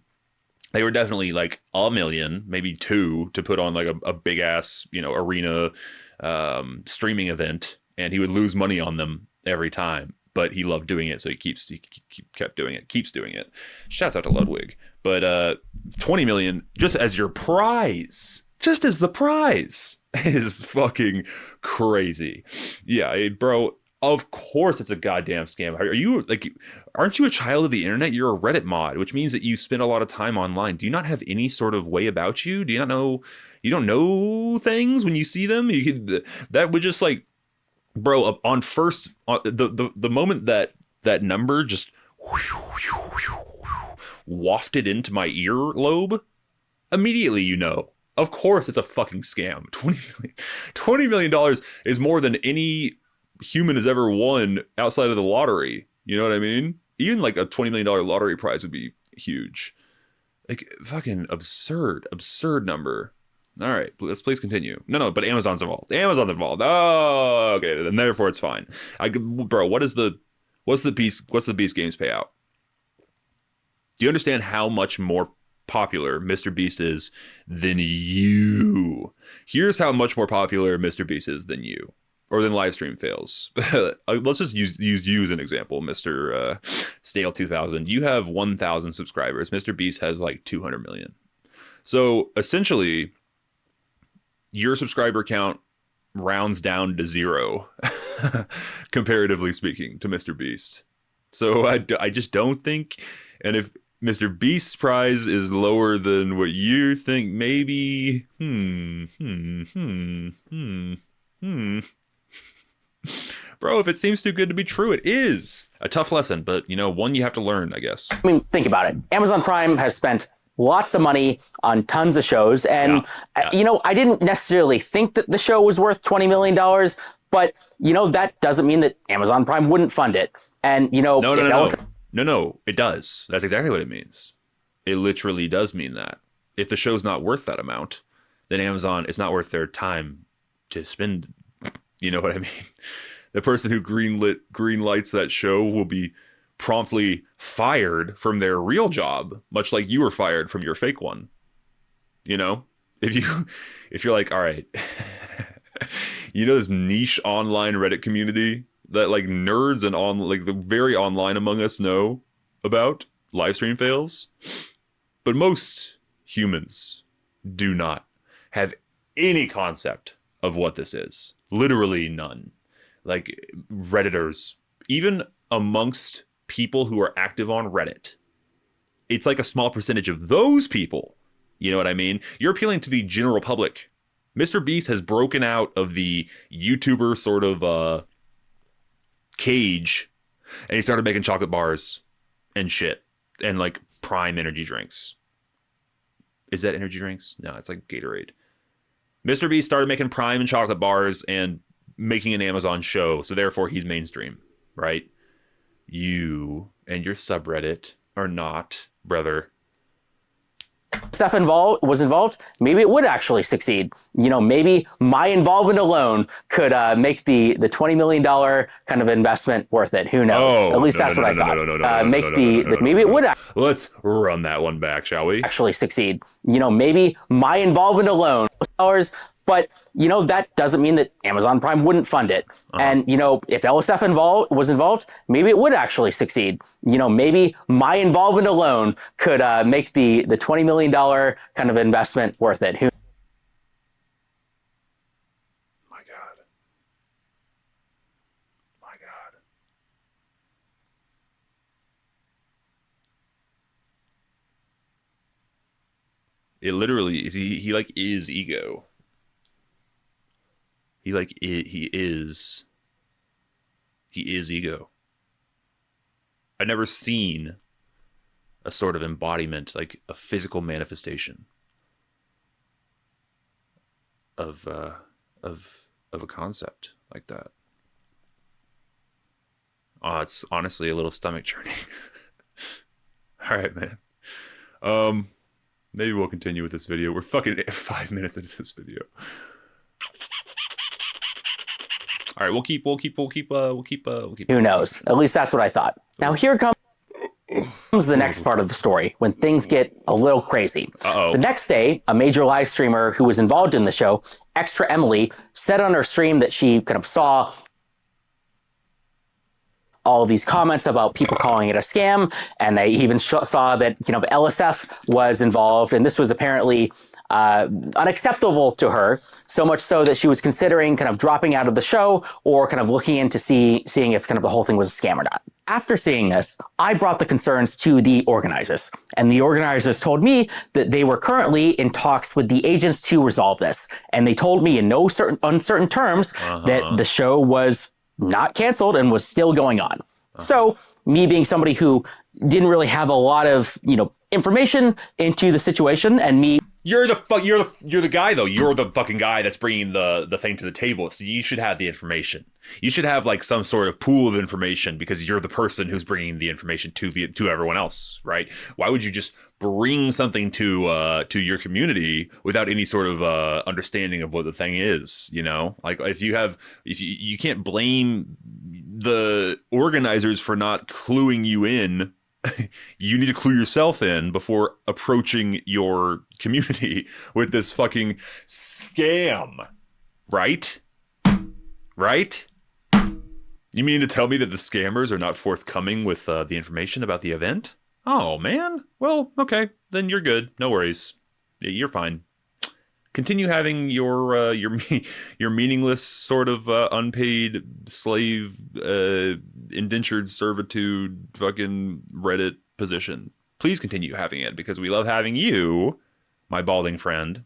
they were definitely like $1 million, maybe $2 million to put on like a big ass, arena streaming event, and he would lose money on them every time. But he loved doing it, so he kept doing it. Shouts out to Ludwig. But 20 million just as your prize, just as the prize, is fucking crazy. Yeah, bro. Of course, it's a goddamn scam. Aren't you a child of the internet? You're a Reddit mod, which means that you spend a lot of time online. Do you not have any sort of way about you? Do you not know? You don't know things when you see them. That would just like, bro. On first, the moment that number just wafted into my earlobe, immediately of course it's a fucking scam. $20 million is more than any human has ever won outside of the lottery. You know what I mean? Even like a $20 million lottery prize would be huge. Like fucking absurd number. All right, let's please continue. No, but Amazon's involved. Oh, okay, and therefore it's fine. Bro, what's the Beast Games payout? Do you understand how much more popular Mr. Beast is than you? Here's how much more popular Mr. Beast is than you, or than Livestream Fails. Let's just use you as an example, Mr. Stale 2000. You have 1,000 subscribers. Mr. Beast has like 200 million. So essentially, your subscriber count rounds down to 0, comparatively speaking, to Mr. Beast. So I just don't think, and if Mr. Beast's prize is lower than what you think, maybe, Bro, if it seems too good to be true, it is. A tough lesson, but, one you have to learn, I guess. I mean, think about it. Amazon Prime has spent lots of money on tons of shows, and, I didn't necessarily think that the show was worth $20 million, but, that doesn't mean that Amazon Prime wouldn't fund it. And, No, it does. That's exactly what it means. It literally does mean that. If the show's not worth that amount, then Amazon, it's not worth their time to spend. You know what I mean? The person who greenlights that show will be promptly fired from their real job, much like you were fired from your fake one. If you're like, all right, this niche online Reddit community that like nerds and the very online among us know about, Livestream Fails, but most humans do not have any concept of what this is. Literally none. Like Redditors, even amongst people who are active on Reddit, it's like a small percentage of those people. You know what I mean? You're appealing to the general public. Mr. Beast has broken out of the YouTuber sort of cage, and he started making chocolate bars and shit, and like Prime energy drinks. Is that energy drinks? No, it's like Gatorade. Mr. Beast started making Prime and chocolate bars and making an Amazon show, so therefore he's mainstream, right? You and your subreddit are not, brother. Stuff was involved, maybe it would actually succeed. Maybe my involvement alone could make the $20 million kind of investment worth it. Who knows? At least that's what I thought. Maybe it would. Let's run that one back, shall we? Actually succeed. Maybe my involvement alone, but that doesn't mean that Amazon Prime wouldn't fund it. And if LSF was involved, maybe it would actually succeed. Maybe my involvement alone could make the $20 million kind of investment worth it. My God. It literally is. He like is ego. he is ego. I've never seen a sort of embodiment, like a physical manifestation of a concept like that. It's honestly a little stomach churning. All right, man. Maybe we'll continue with this video. We're fucking 5 minutes into this video. All right, we'll keep. Who knows? At least that's what I thought. Now here comes the next part of the story, when things get a little crazy. The next day, a major live streamer who was involved in the show, Extra Emily, said on her stream that she kind of saw all of these comments about people calling it a scam, and they even saw that, you know, LSF was involved, and this was apparently unacceptable to her, so much so that she was considering kind of dropping out of the show or kind of looking into seeing if kind of the whole thing was a scam or not. After seeing this, I brought the concerns to the organizers, and the organizers told me that they were currently in talks with the agents to resolve this, and they told me in no uncertain terms that the show was not canceled and was still going on. So me being somebody who didn't really have a lot of, you know, information into the situation, and me, you're the guy though. You're the fucking guy that's bringing the thing to the table. So you should have the information. You should have like some sort of pool of information, because you're the person who's bringing the information to everyone else, right? Why would you just bring something to your community without any sort of understanding of what the thing is? You know, like if you can't blame the organizers for not cluing you in. You need to clue yourself in before approaching your community with this fucking scam, right? Right? You mean to tell me that the scammers are not forthcoming with the information about the event? Oh, man. Well, okay. Then you're good. No worries. You're fine. Continue having your meaningless sort of unpaid slave indentured servitude fucking Reddit position. Please continue having it, because we love having you, my balding friend.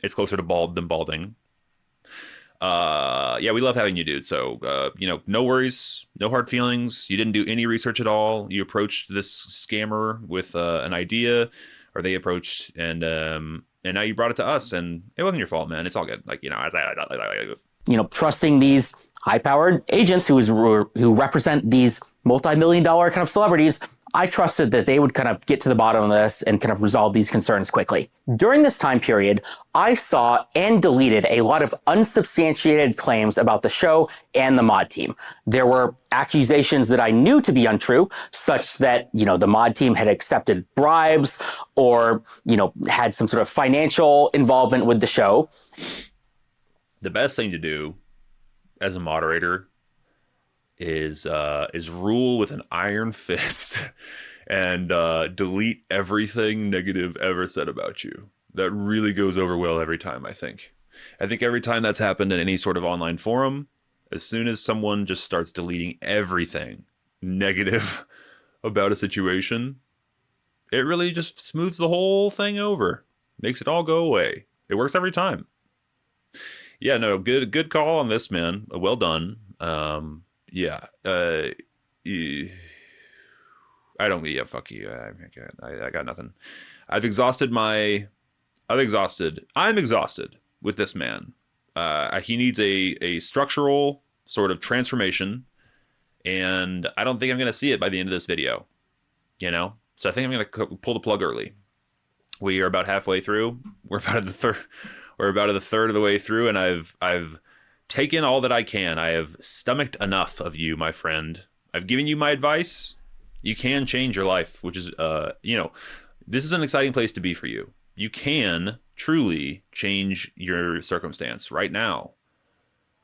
It's closer to bald than balding. Yeah, we love having you, dude. So, you know, no worries, no hard feelings. You didn't do any research at all. You approached this scammer with an idea, or they approached, and now you brought it to us, and it wasn't your fault, man. It's all good. Like, you know, trusting these high-powered agents who represent these multi-million-dollar kind of celebrities, I trusted that they would kind of get to the bottom of this and kind of resolve these concerns quickly. During this time period, I saw and deleted a lot of unsubstantiated claims about the show and the mod team. There were accusations that I knew to be untrue, such that, you know, the mod team had accepted bribes or, you know, had some sort of financial involvement with the show. The best thing to do as a moderator is rule with an iron fist and delete everything negative ever said about you. That really goes over well every time, I think. Every time that's happened in any sort of online forum, as soon as someone just starts deleting everything negative about a situation, it really just smooths the whole thing over. Makes it all go away. It works every time. Yeah, no, good call on this, man. Well done. Yeah. I don't. Yeah. Fuck you. I got nothing. I'm exhausted with this man. He needs a structural sort of transformation, and I don't think I'm going to see it by the end of this video. You know. So I think I'm going to pull the plug early. We are about halfway through. We're about at the third of the way through, and I've taken all that I can. I have stomached enough of you, my friend. I've given you my advice. You can change your life, which is, you know, this is an exciting place to be for you. You can truly change your circumstance right now,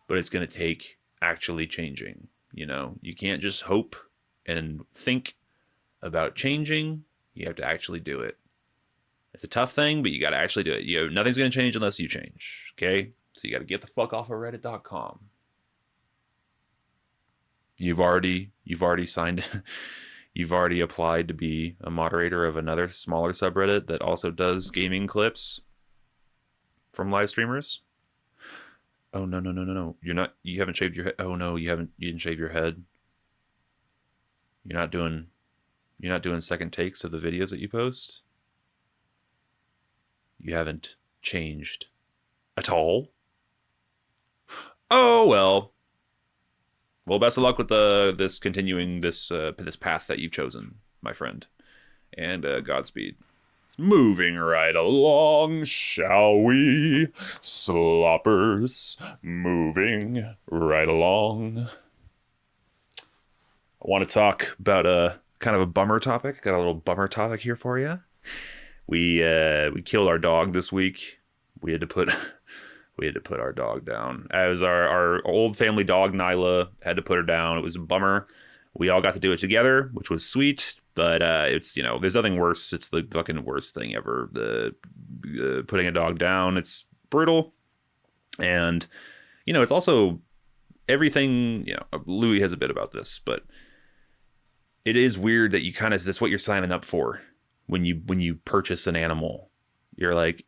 but it's going to take actually changing. You know, you can't just hope and think about changing. You have to actually do it. It's a tough thing, but you got to actually do it. Nothing's going to change unless you change. Okay. So you got to get the fuck off of reddit.com. You've already signed, you've already applied to be a moderator of another smaller subreddit that also does gaming clips from live streamers. Oh, no, no, no, no, no. You haven't shaved your head. Oh, no, you didn't shave your head. You're not doing, you're not doing second takes of the videos that you post. You haven't changed at all. Oh, well. Well, best of luck with this continuing this path that you've chosen, my friend. And Godspeed. Moving right along, shall we? Sloppers, moving right along. I want to talk about a kind of a bummer topic. Got a little bummer topic here for you. We killed our dog this week. We had to put our dog down. As our old family dog Nyla had to put her down. It was a bummer. We all got to do it together, which was sweet. But it's, there's nothing worse. It's the fucking worst thing ever. The putting a dog down. It's brutal. And, it's also everything, Louis has a bit about this, but it is weird that that's what you're signing up for when you purchase an animal. You're like,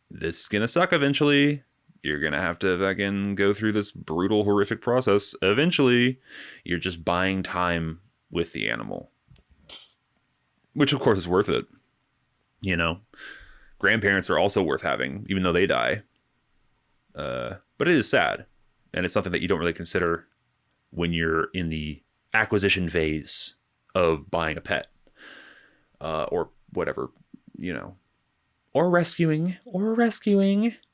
this is going to suck eventually. You're going to have to fucking go through this brutal, horrific process. Eventually, you're just buying time with the animal. Which, of course, is worth it. Grandparents are also worth having, even though they die. But it is sad. And it's something that you don't really consider when you're in the acquisition phase of buying a pet. Or whatever, Or rescuing.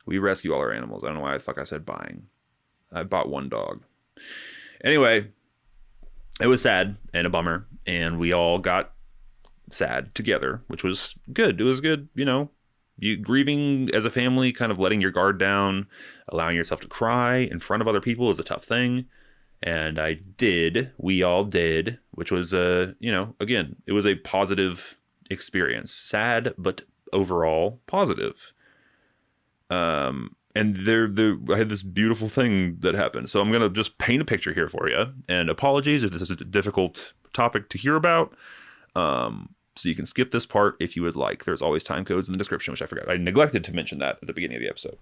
We rescue all our animals. I don't know why the fuck I said buying. I bought one dog. Anyway, it was sad and a bummer. And we all got sad together, which was good. It was good, you grieving as a family, kind of letting your guard down, allowing yourself to cry in front of other people is a tough thing. And we all did, which was, again, it was a positive experience. Sad, but overall positive. And I had this beautiful thing that happened. So I'm going to just paint a picture here for you. And apologies if this is a difficult topic to hear about. So you can skip this part if you would like. There's always time codes in the description, which I forgot. I neglected to mention that at the beginning of the episode.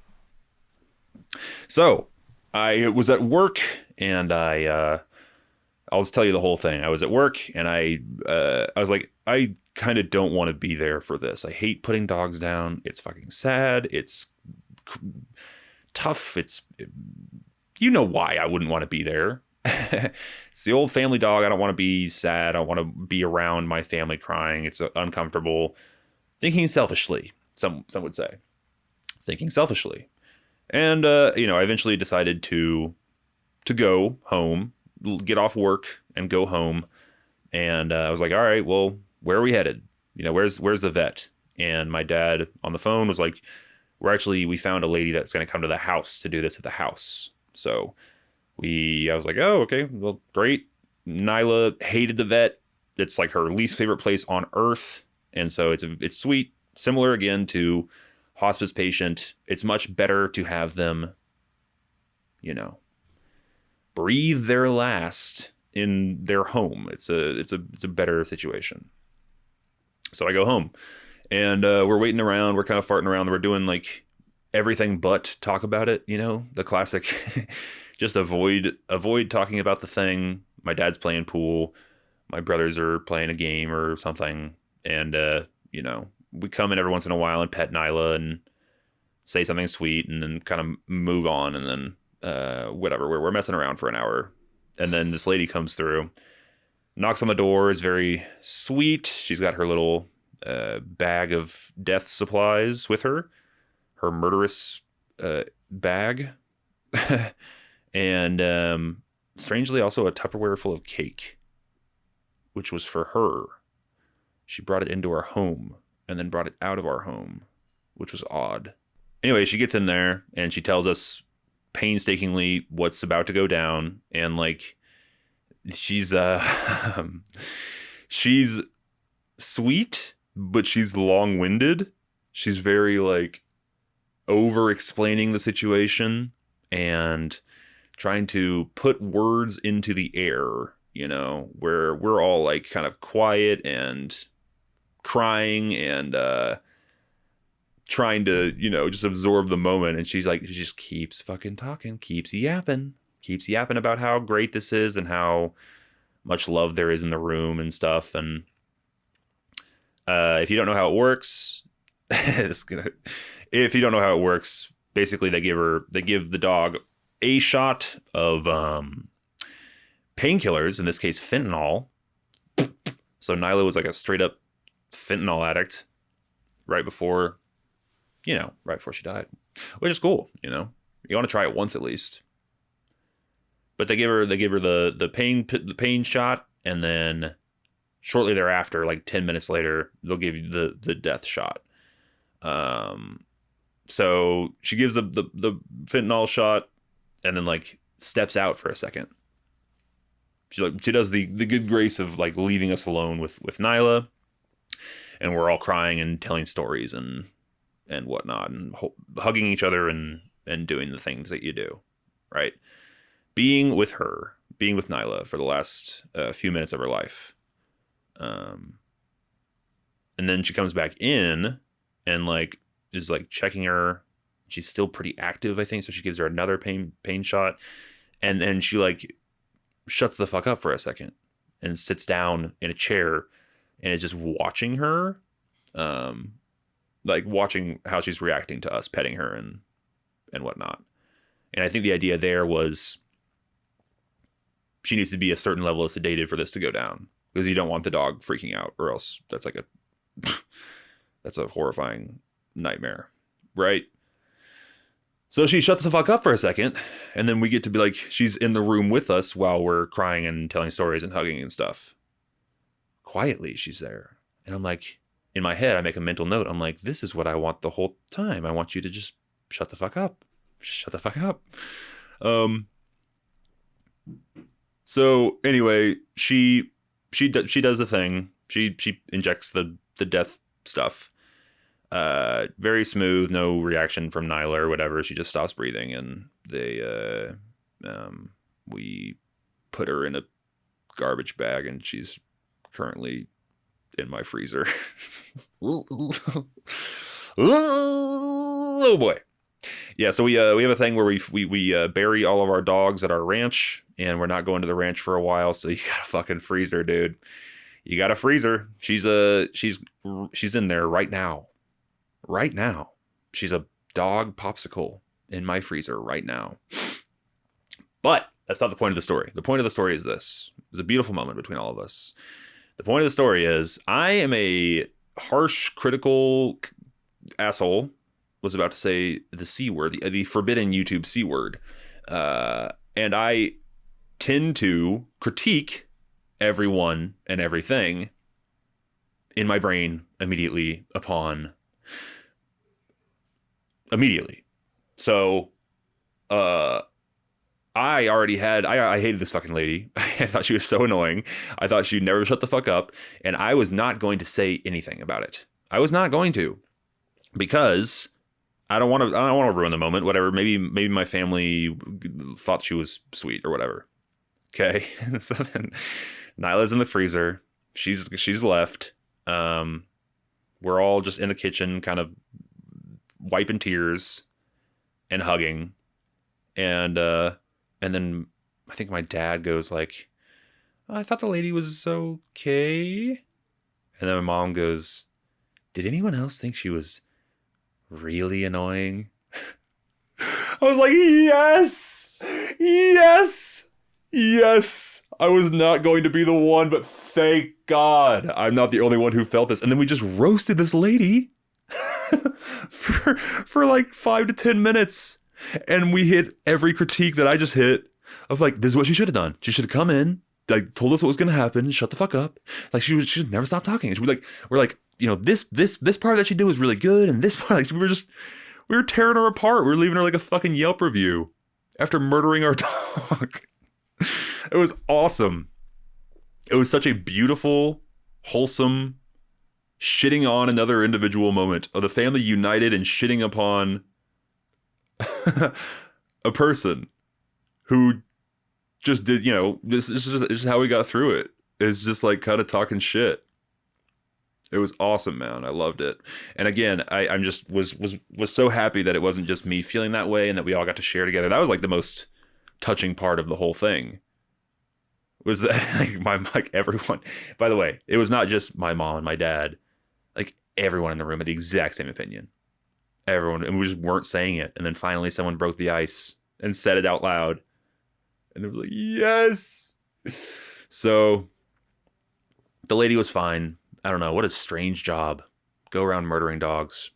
So I was at work and I'll just tell you the whole thing. I was at work and I was like, I kind of don't want to be there for this. I hate putting dogs down. It's fucking sad. It's tough. It's, why I wouldn't want to be there. It's the old family dog. I don't want to be sad. I don't want to be around my family crying. It's uncomfortable. Thinking selfishly, some would say. Thinking selfishly. And, I eventually decided to go home, get off work and go home. And I was like, all right, well, where are we headed? Where's the vet? And my dad on the phone was like, we found a lady that's going to come to the house to do this at the house. So I was like, oh, okay, well, great. Nyla hated the vet. It's like her least favorite place on earth. And so it's sweet. Similar again to hospice patient. It's much better to have them, breathe their last in their home. It's a better situation. So I go home and we're waiting around. We're kind of farting around. We're doing like everything but talk about it. The classic. Just avoid talking about the thing. My dad's playing pool. My brothers are playing a game or something. And, we come in every once in a while and pet Nyla and say something sweet and then kind of move on. And then, whatever, we're messing around for an hour. And then this lady comes through, knocks on the door, is very sweet. She's got her little bag of death supplies with her murderous bag. And strangely, also a Tupperware full of cake, which was for her. She brought it into our home and then brought it out of our home, which was odd. Anyway, she gets in there and she tells us painstakingly what's about to go down. And like, she's sweet, but she's long-winded. She's very like over-explaining the situation and trying to put words into the air, where we're all like kind of quiet and crying and trying to, just absorb the moment. And she's like, she just keeps fucking talking, keeps yapping about how great this is and how much love there is in the room and stuff. And if you don't know how it works, basically they give the dog a shot of painkillers, in this case fentanyl. So Nyla was like a straight up fentanyl addict right before she died, which is cool. You want to try it once at least. But they give her the pain shot, and then shortly thereafter, like 10 minutes later, they'll give you the death shot. So she gives the fentanyl shot, and then like steps out for a second. She does the good grace of like leaving us alone with Nyla, and we're all crying and telling stories and whatnot, and hugging each other and doing the things that you do, right? Being with Nyla for the last few minutes of her life. And then she comes back in and like is like checking her. She's still pretty active, I think. So she gives her another pain shot. And then she like shuts the fuck up for a second and sits down in a chair and is just watching her. Like watching how she's reacting to us petting her and whatnot. And I think the idea there was she needs to be a certain level of sedated for this to go down, because you don't want the dog freaking out, or else that's like that's a horrifying nightmare, right? So she shuts the fuck up for a second, and then we get to be like, she's in the room with us while we're crying and telling stories and hugging and stuff. Quietly, she's there. And I'm like, in my head, I make a mental note. I'm like, this is what I want the whole time. I want you to just shut the fuck up. Just shut the fuck up. So anyway, she does the thing. She injects the death stuff. Very smooth, no reaction from Nyla or whatever. She just stops breathing, and we put her in a garbage bag, and she's currently in my freezer. Oh boy. Yeah, so we have a thing where we bury all of our dogs at our ranch, and we're not going to the ranch for a while. So you got a fucking freezer, dude. You got a freezer. She's in there right now. Right now, she's a dog popsicle in my freezer right now. But that's not the point of the story. The point of the story is this. It was a beautiful moment between all of us. The point of the story is I am a harsh, critical asshole. Was about to say the C word, the forbidden YouTube C word. And I tend to critique everyone and everything in my brain immediately. So, I hated this fucking lady. I thought she was so annoying. I thought she'd never shut the fuck up. And I was not going to say anything about it. I was not going to, because I don't want to ruin the moment. Whatever. Maybe my family thought she was sweet or whatever. Okay. So then Nyla's in the freezer. She's left. We're all just in the kitchen, kind of wiping tears and hugging. And then I think my dad goes like, I thought the lady was okay. And then my mom goes, did anyone else think she was really annoying? I was like, yes. I was not going to be the one, but thank God I'm not the only one who felt this. And then we just roasted this lady for like 5 to 10 minutes. And we hit every critique that I just hit of like, this is what she should have done. She should have come in, like told us what was going to happen, shut the fuck up. Like she should never stop talking. We're like, this part that she did was really good, and this part, like, we were tearing her apart. We were leaving her like a fucking Yelp review after murdering our dog. It was awesome. It was such a beautiful, wholesome, shitting on another individual moment of the family united and shitting upon a person who just did, this is how we got through it. It's just like kind of talking shit. It was awesome, man. I loved it. And again, I'm just was so happy that it wasn't just me feeling that way and that we all got to share together. That was like the most touching part of the whole thing. Was that like everyone, by the way, it was not just my mom and my dad, like everyone in the room had the exact same opinion. Everyone, and we just weren't saying it. And then finally someone broke the ice and said it out loud. And it was like, yes. So the lady was fine. I don't know. What a strange job. Go around murdering dogs.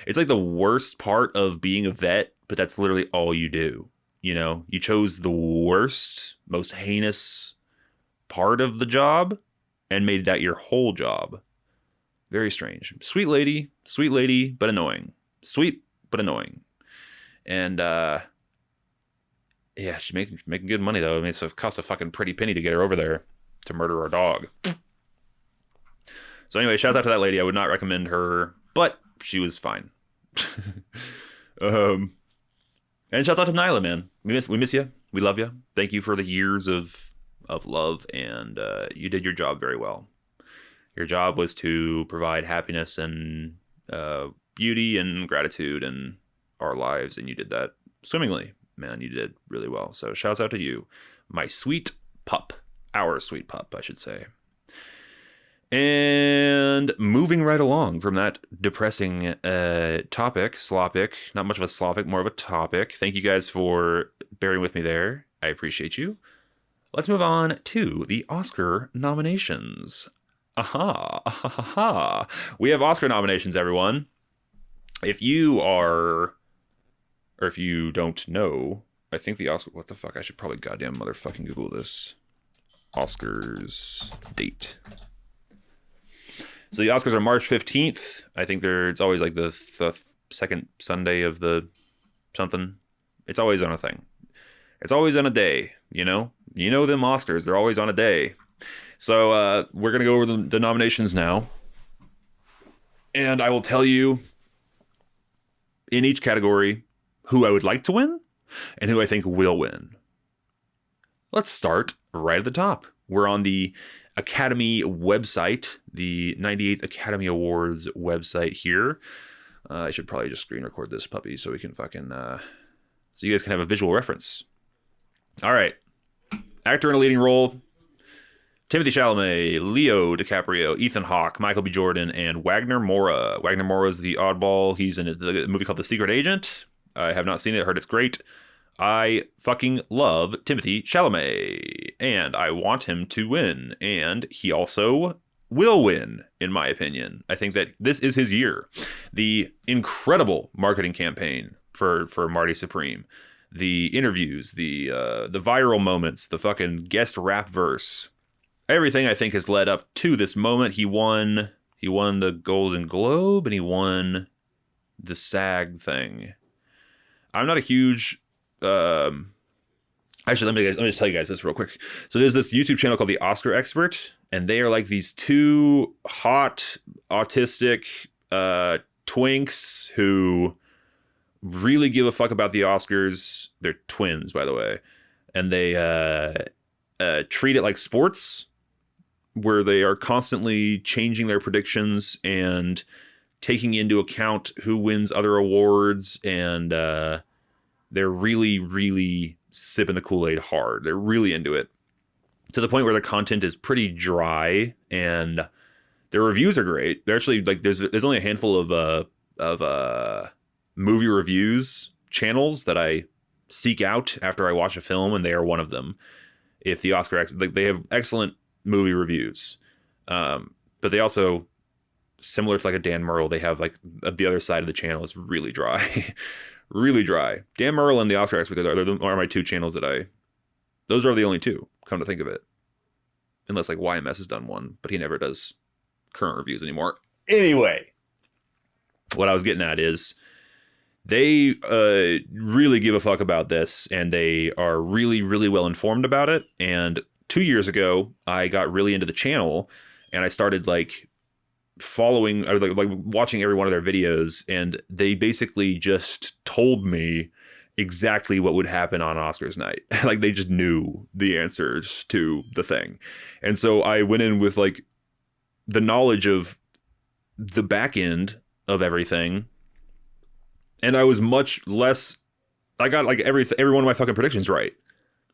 It's like the worst part of being a vet, but that's literally all you do. You know, you chose the worst, most heinous part of the job and made that your whole job. Very strange. Sweet lady, but annoying. Sweet, but annoying. And, yeah, she's making good money, though. I mean, it cost a fucking pretty penny to get her over there to murder our dog. So anyway, shout out to that lady. I would not recommend her, but she was fine. And shout out to Nyla, man. We miss you. We love you. Thank you for the years of love, and you did your job very well. Your job was to provide happiness and beauty and gratitude in our lives, and you did that swimmingly. Man, you did really well. So shouts out to you, my sweet pup. Our sweet pup, I should say. And moving right along from that depressing topic, slopic, not much of a slopic, more of a topic. Thank you guys for bearing with me there. I appreciate you. Let's move on to the Oscar nominations. Aha. We have Oscar nominations, everyone. If you are, or if you don't know, I think the Oscar, what the fuck? I should probably goddamn motherfucking Google this. Oscars date. So the Oscars are March 15th. I think it's always like the second Sunday of the something. It's always on a thing. It's always on a day, you know? You know them Oscars. They're always on a day. So we're going to go over the nominations now. And I will tell you in each category who I would like to win and who I think will win. Let's start right at the top. We're on the Academy website, the 98th Academy Awards website here. I should probably just screen record this puppy so we can fucking, so you guys can have a visual reference. All right. Actor in a leading role, Timothée Chalamet, Leo DiCaprio, Ethan Hawke, Michael B. Jordan, and Wagner Moura. Wagner Moura is the oddball. He's in a movie called The Secret Agent. I have not seen it. I heard it's great. I fucking love Timothée Chalamet, and I want him to win, and he also will win, in my opinion. I think that this is his year. The incredible marketing campaign for Marty Supreme, the interviews, the viral moments, the fucking guest rap verse, everything I think has led up to this moment. He won the Golden Globe, and he won the SAG thing. I'm not a huge... Actually, let me just tell you guys this real quick. So there's this YouTube channel called The Oscar Expert, and they are like these two hot autistic twinks who really give a fuck about the Oscars. They're twins, by the way, and they treat it like sports, where they are constantly changing their predictions and taking into account who wins other awards, and they're really, really sipping the Kool-Aid hard. They're really into it, to the point where the content is pretty dry and their reviews are great. They're actually like, there's only a handful of movie reviews channels that I seek out after I watch a film, and they are one of them. If the Oscar, like, they have excellent movie reviews, but they also, similar to like a Dan Murrell, they have like the other side of the channel is really dry. Really dry. Dan Murrell and the Oscar Expert are my two channels those are the only two, come to think of it. Unless like YMS has done one, but he never does current reviews anymore. Anyway, what I was getting at is they really give a fuck about this, and they are really, really well informed about it. And 2 years ago, I got really into the channel, and I started like following, or like watching every one of their videos, and they basically just told me exactly what would happen on Oscars night. Like, they just knew the answers to the thing. And so I went in with like the knowledge of the back end of everything, and I was much less. I got like every one of my fucking predictions right,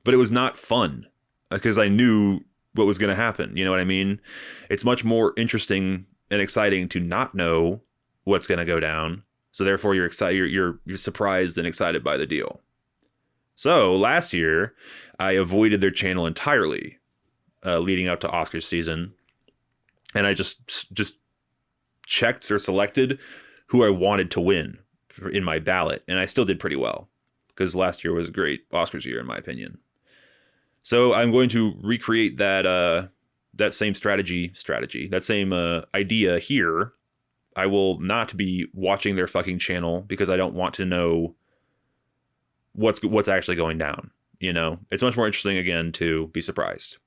but it was not fun because I knew what was going to happen. You know what I mean? It's much more interesting and exciting to not know what's going to go down. So therefore, you're excited. You're surprised and excited by the deal. So last year, I avoided their channel entirely, leading up to Oscars season, and I just checked or selected who I wanted to win in my ballot, and I still did pretty well because last year was a great Oscars year in my opinion. So I'm going to recreate that same strategy, that same idea here. I will not be watching their fucking channel because I don't want to know what's actually going down. You know, it's much more interesting again to be surprised.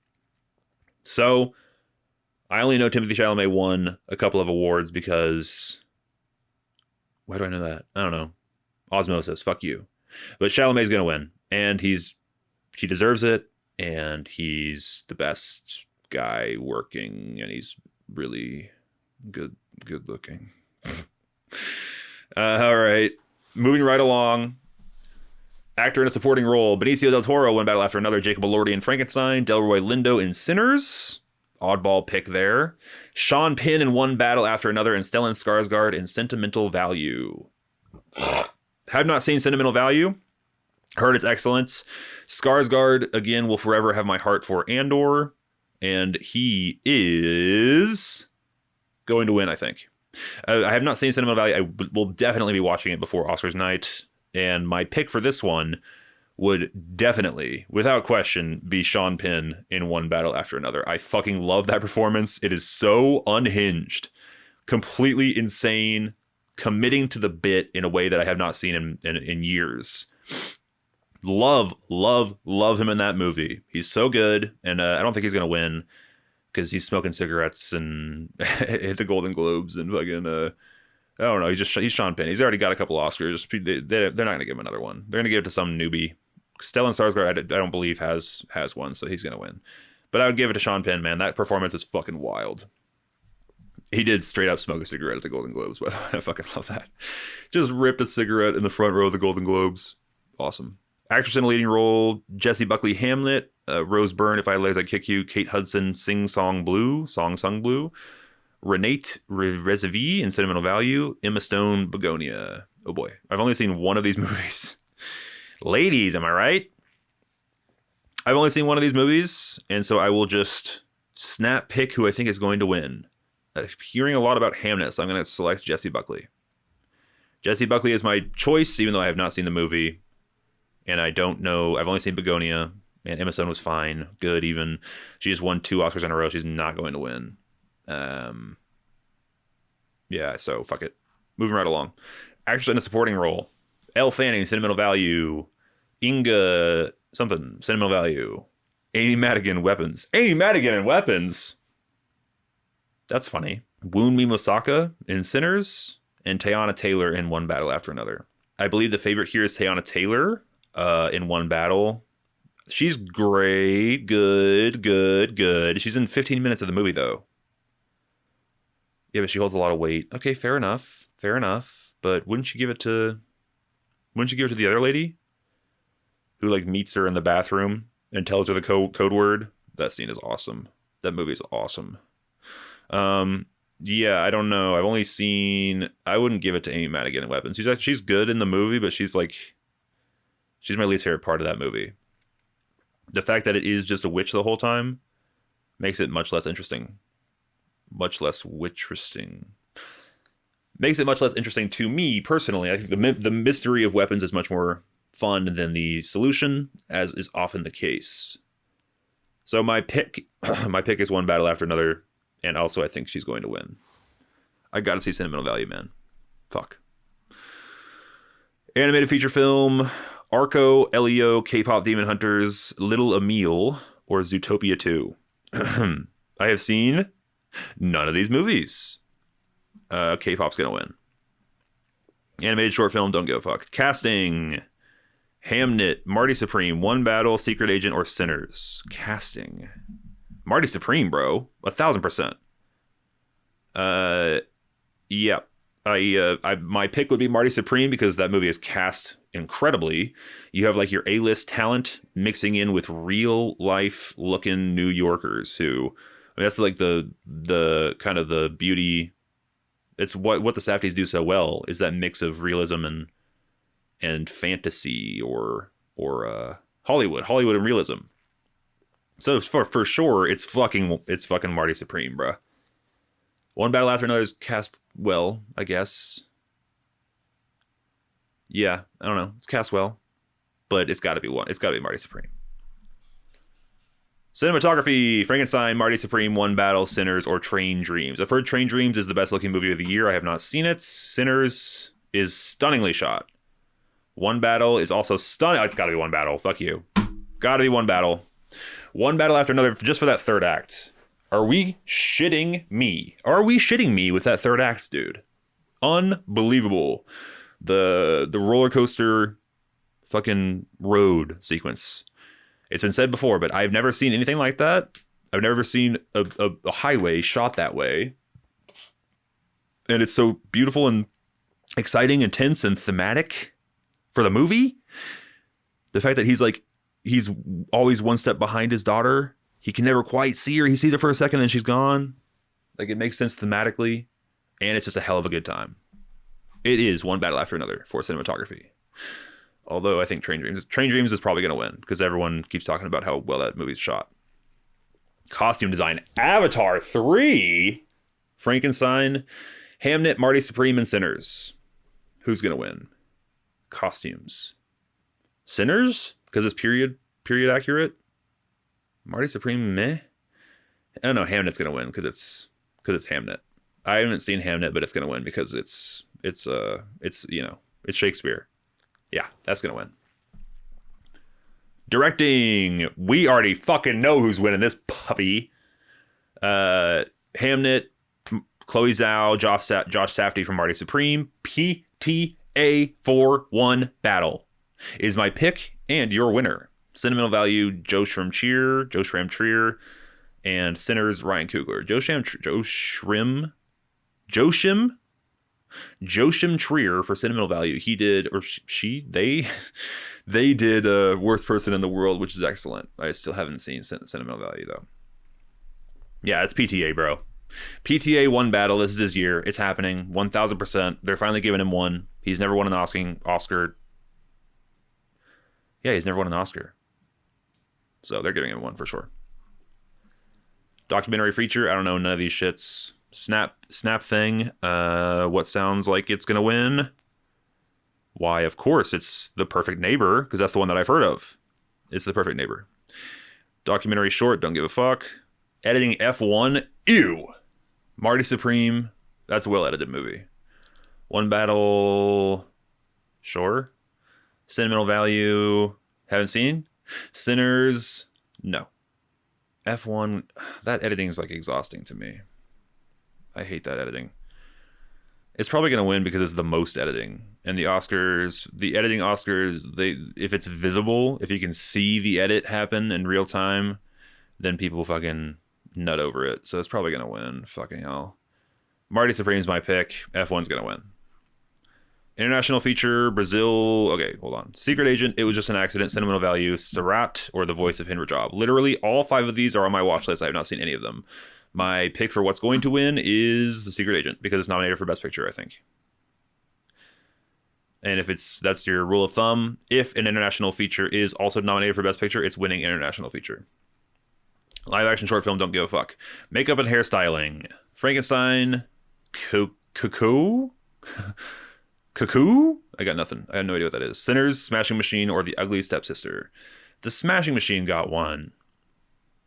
So I only know Timothée Chalamet won a couple of awards because why do I know that? I don't know. Osmosis, fuck you. But Chalamet's gonna win, and he deserves it, and he's the best guy working, and he's really good looking. All right, moving right along. Actor in a supporting role: Benicio del Toro, one battle after another. Jacob Elordi in Frankenstein. Delroy Lindo in Sinners. Oddball pick there. Sean Penn in one battle after another, and Stellan Skarsgård in Sentimental Value. Have not seen Sentimental Value. Heard it's excellent. Skarsgård, again, will forever have my heart for Andor. And he is going to win, I think. I have not seen Sentimental Value. I will definitely be watching it before Oscars night. And my pick for this one would definitely, without question, be Sean Penn in one battle after another. I fucking love that performance. It is so unhinged, completely insane, committing to the bit in a way that I have not seen in years. Love him in that movie. He's so good, and I don't think he's gonna win because he's smoking cigarettes and hit the Golden Globes and fucking I don't know. He's Sean Penn. He's already got a couple Oscars. They're not gonna give him another one. They're gonna give it to some newbie. Stellan Skarsgård, I don't believe has one, so he's gonna win. But I would give it to Sean Penn, man. That performance is fucking wild. He did straight up smoke a cigarette at the Golden Globes, by the way. I fucking love that. Just ripped a cigarette in the front row of the Golden Globes. Awesome. Actress in a leading role: Jessie Buckley, Hamlet. Rose Byrne, If I Lay As I Kick You. Kate Hudson, Sing Song Blue. Renate Rezevi in Sentimental Value. Emma Stone, Begonia. Oh boy, I've only seen one of these movies. Ladies, am I right? I've only seen one of these movies, and so I will just snap pick who I think is going to win. I'm hearing a lot about Hamnet, so I'm going to select Jessie Buckley. Jessie Buckley is my choice, even though I have not seen the movie. And I don't know. I've only seen Begonia, and Emma Stone was fine, good even. She just won 2 Oscars in a row. She's not going to win. Yeah, so fuck it. Moving right along. Actress in a supporting role: Elle Fanning, Sentimental Value. Inga something, Sentimental Value. Amy Madigan, Weapons. Amy Madigan in Weapons? That's funny. Wunmi Mosaka in Sinners. And Teyana Taylor in One Battle After Another. I believe the favorite here is Teyana Taylor in One Battle. She's great. Good. She's in 15 minutes of the movie, though. Yeah, but she holds a lot of weight. Okay, fair enough. But wouldn't you give it to the other lady who like meets her in the bathroom and tells her the code word? That scene is awesome. That movie is awesome. Yeah, I don't know. I wouldn't give it to Amy Madigan in Weapons. She's good in the movie, but she's my least favorite part of that movie. The fact that it is just a witch the whole time makes it much less interesting. Makes it much less interesting to me personally. I think the mystery of Weapons is much more fun than the solution, as is often the case. So my pick is One Battle After Another, and also I think she's going to win. I gotta see Sentimental Value, man. Fuck. Animated feature film: Arco, Elio, K-pop Demon Hunters, Little Emile, or Zootopia 2. I have seen none of these movies. K-pop's gonna win. Animated short film, don't give a fuck. Casting: Hamnet, Marty Supreme, One Battle, Secret Agent, or Sinners. Casting: Marty Supreme, bro. 1,000%. Yeah. My pick would be Marty Supreme because that movie is cast incredibly. You have like your A-list talent mixing in with real life looking New Yorkers who I mean, that's like the kind of the beauty. It's what the Safdies do so well is that mix of realism and fantasy or Hollywood and realism. So for sure, it's fucking Marty Supreme, bruh. One Battle After Another is cast well, I guess. Yeah, I don't know. It's cast well, but it's got to be one. It's got to be Marty Supreme. Cinematography: Frankenstein, Marty Supreme, One Battle, Sinners, or Train Dreams. I've heard Train Dreams is the best looking movie of the year. I have not seen it. Sinners is stunningly shot. One Battle is also stunning. Oh, it's got to be One Battle. Fuck you. Got to be One Battle. One Battle After Another just for that third act. Are we shitting me? Are we shitting me with that third act, dude? Unbelievable. The roller coaster fucking road sequence. It's been said before, but I've never seen anything like that. I've never seen a highway shot that way. And it's so beautiful and exciting, intense, and thematic for the movie. The fact that he's always one step behind his daughter. He can never quite see her. He sees her for a second and then she's gone. Like, it makes sense thematically. And it's just a hell of a good time. It is One Battle After Another for cinematography. Although I think Train Dreams is probably going to win because everyone keeps talking about how well that movie's shot. Costume design: Avatar 3, Frankenstein, Hamnet, Marty Supreme, and Sinners. Who's going to win? Costumes. Sinners? Because it's period accurate. Marty Supreme, meh. I don't know. Hamnet's gonna win because it's Hamnet. I haven't seen Hamnet, but it's gonna win because it's Shakespeare. Yeah, that's gonna win. Directing: we already fucking know who's winning this puppy. Hamnet, Chloe Zhao, Josh Safdie from Marty Supreme. PTA for One Battle is my pick and your winner. Sentimental value: Josham Trier, and Sinners: Ryan Coogler. Josham Trier for sentimental value. He did, or they did Worst Person in the World, which is excellent. I still haven't seen sentimental value though. Yeah, it's PTA, bro. PTA One Battle. This is his year. It's happening. 1000%. They're finally giving him one. He's never won an Oscar. Yeah, he's never won an Oscar. So they're giving him one for sure. Documentary feature: I don't know none of these shits. Snap thing. What sounds like it's gonna win? Why, of course, it's The Perfect Neighbor, because that's the one that I've heard of. It's The Perfect Neighbor. Documentary short: don't give a fuck. Editing: F1. Ew. Marty Supreme. That's a well-edited movie. One Battle. Sure. Sentimental value. Haven't seen. Sinners. No. F1. That editing is like exhausting to me. I hate that editing. It's probably going to win because it's the most editing. And the Oscars, the editing Oscars, if it's visible, if you can see the edit happen in real time, then people fucking nut over it. So it's probably going to win. Fucking hell. Marty Supreme's my pick. F1's going to win. International feature: Brazil. Okay, hold on. Secret Agent: It Was Just an Accident. Sentimental value: Sarat, or The Voice of Henry Job. Literally, all 5 of these are on my watch list. I have not seen any of them. My pick for what's going to win is The Secret Agent because it's nominated for Best Picture, I think. And if that's your rule of thumb, if an international feature is also nominated for Best Picture, it's winning international feature. Live action short film: don't give a fuck. Makeup and hairstyling: Frankenstein, Cuckoo? I got nothing. I have no idea what that is. Sinners, Smashing Machine, or The Ugly Stepsister. The Smashing Machine got one.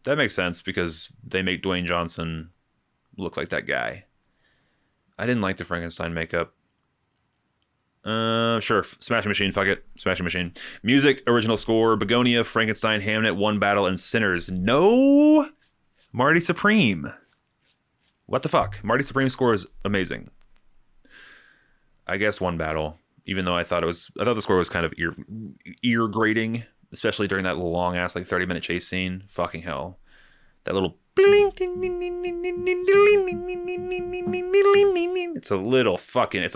That makes sense because they make Dwayne Johnson look like that guy. I didn't like the Frankenstein makeup. Sure. Smashing Machine. Fuck it. Smashing Machine. Music, original score: Begonia, Frankenstein, Hamnet, One Battle, and Sinners. No Marty Supreme. What the fuck? Marty Supreme's score is amazing. I guess One Battle, even though I thought the score was kind of ear grating, especially during that long ass like 30-minute chase scene. Fucking hell. That little it's a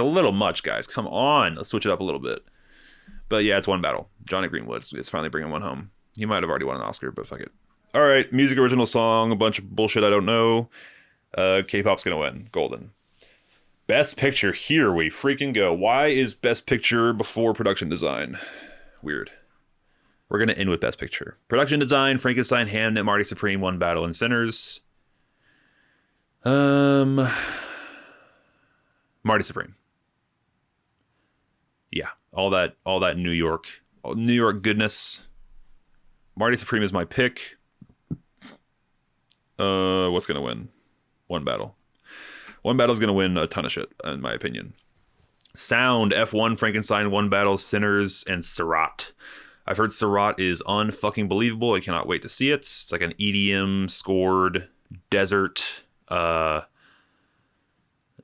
little much, guys. Come on, let's switch it up a little bit. But yeah, it's one battle. Johnny Greenwood is finally bringing one home. He might have already won an Oscar, but fuck it. All right, music original song, a bunch of bullshit I don't know. K-pop's gonna win. Golden. Best picture, here we freaking go. Why is best picture before production design? Weird. We're gonna end with best picture. Production design, Frankenstein, Hamnet, Marty Supreme, One Battle, and Sinners. Marty Supreme. Yeah, all that New York goodness. Marty Supreme is my pick. What's gonna win? One Battle. One Battle's gonna win a ton of shit, in my opinion. Sound, F1, Frankenstein, One Battle, Sinners, and Seurat. I've heard Seurat is unfucking believable. I cannot wait to see it. It's like an EDM scored desert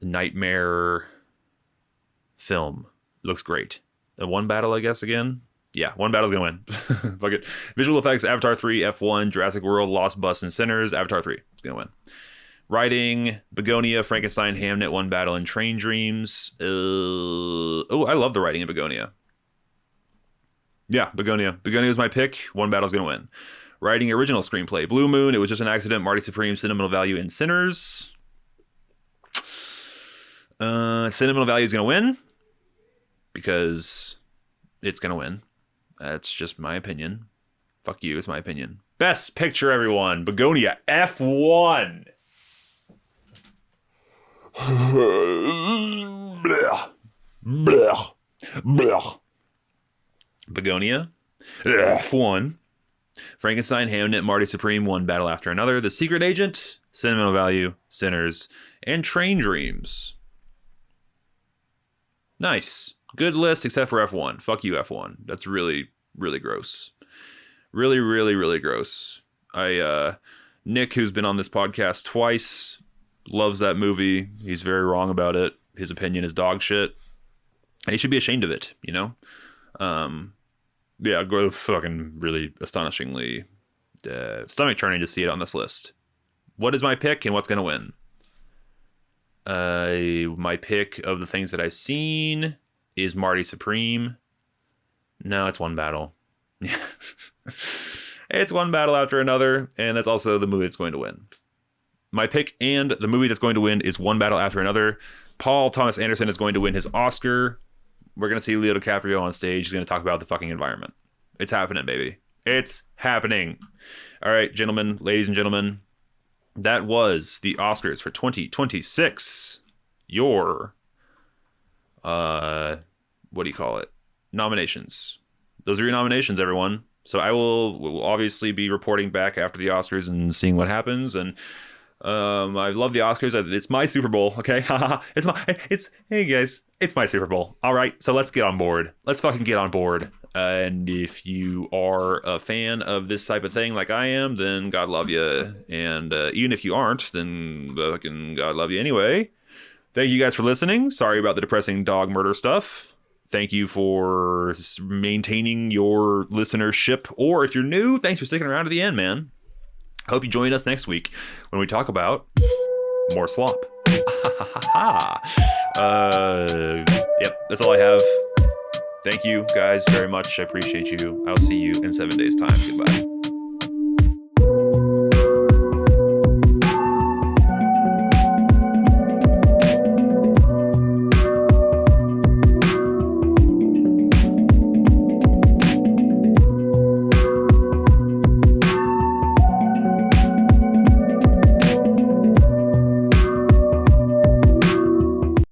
nightmare film. Looks great. One Battle, I guess, again. Yeah, One Battle's gonna win. Fuck it. Visual effects, Avatar 3, F1, Jurassic World, Lost Bus, and Sinners. Avatar 3 is gonna win. Writing, Begonia, Frankenstein, Hamnet, One Battle, and Train Dreams. I love the writing in Begonia. Yeah, Begonia. Begonia was my pick. One Battle's gonna win. Writing, original screenplay, Blue Moon, It Was Just an Accident, Marty Supreme, Sentimental Value, and Sinners. Sentimental Value is gonna win because it's gonna win. That's just my opinion. Fuck you, it's my opinion. Best picture, everyone. Begonia, F1. Blah. Blah. Blah. Begonia, F1. Frankenstein, Hamnet, Marty Supreme, One Battle After Another, The Secret Agent, Sentimental Value, Sinners, and Train Dreams. Nice. Good list except for F1. Fuck you, F1. That's really, really gross. Really, really, really gross. Nick, who's been on this podcast twice, loves that movie. He's very wrong about it. His opinion is dog shit. And he should be ashamed of it, you know? Yeah, go fucking really astonishingly stomach churning to see it on this list. What is my pick and what's going to win? My pick of the things that I've seen is Marty Supreme. No, it's One Battle. It's One Battle After Another, and that's also the movie that's going to win. My pick and the movie that's going to win is One Battle After Another. Paul Thomas Anderson is going to win his Oscar. We're going to see Leo DiCaprio on stage. He's going to talk about the fucking environment. It's happening, baby. It's happening. All right, gentlemen, ladies and gentlemen, that was the Oscars for 2026. Your, what do you call it? Nominations. Those are your nominations, everyone. So I will obviously be reporting back after the Oscars and seeing what happens. And I love the Oscars. It's my Super Bowl, okay? Hey guys, it's my Super Bowl. All right, so let's get on board. Let's fucking get on board. And if you are a fan of this type of thing like I am, then God love you. And even if you aren't, then fucking God love you anyway. Thank you guys for listening. Sorry about the depressing dog murder stuff. Thank you for maintaining your listenership. Or if you're new, thanks for sticking around to the end, man. I hope you join us next week when we talk about more slop. Yep, that's all I have. Thank you guys very much. I appreciate you. I'll see you in 7 days' time. Goodbye.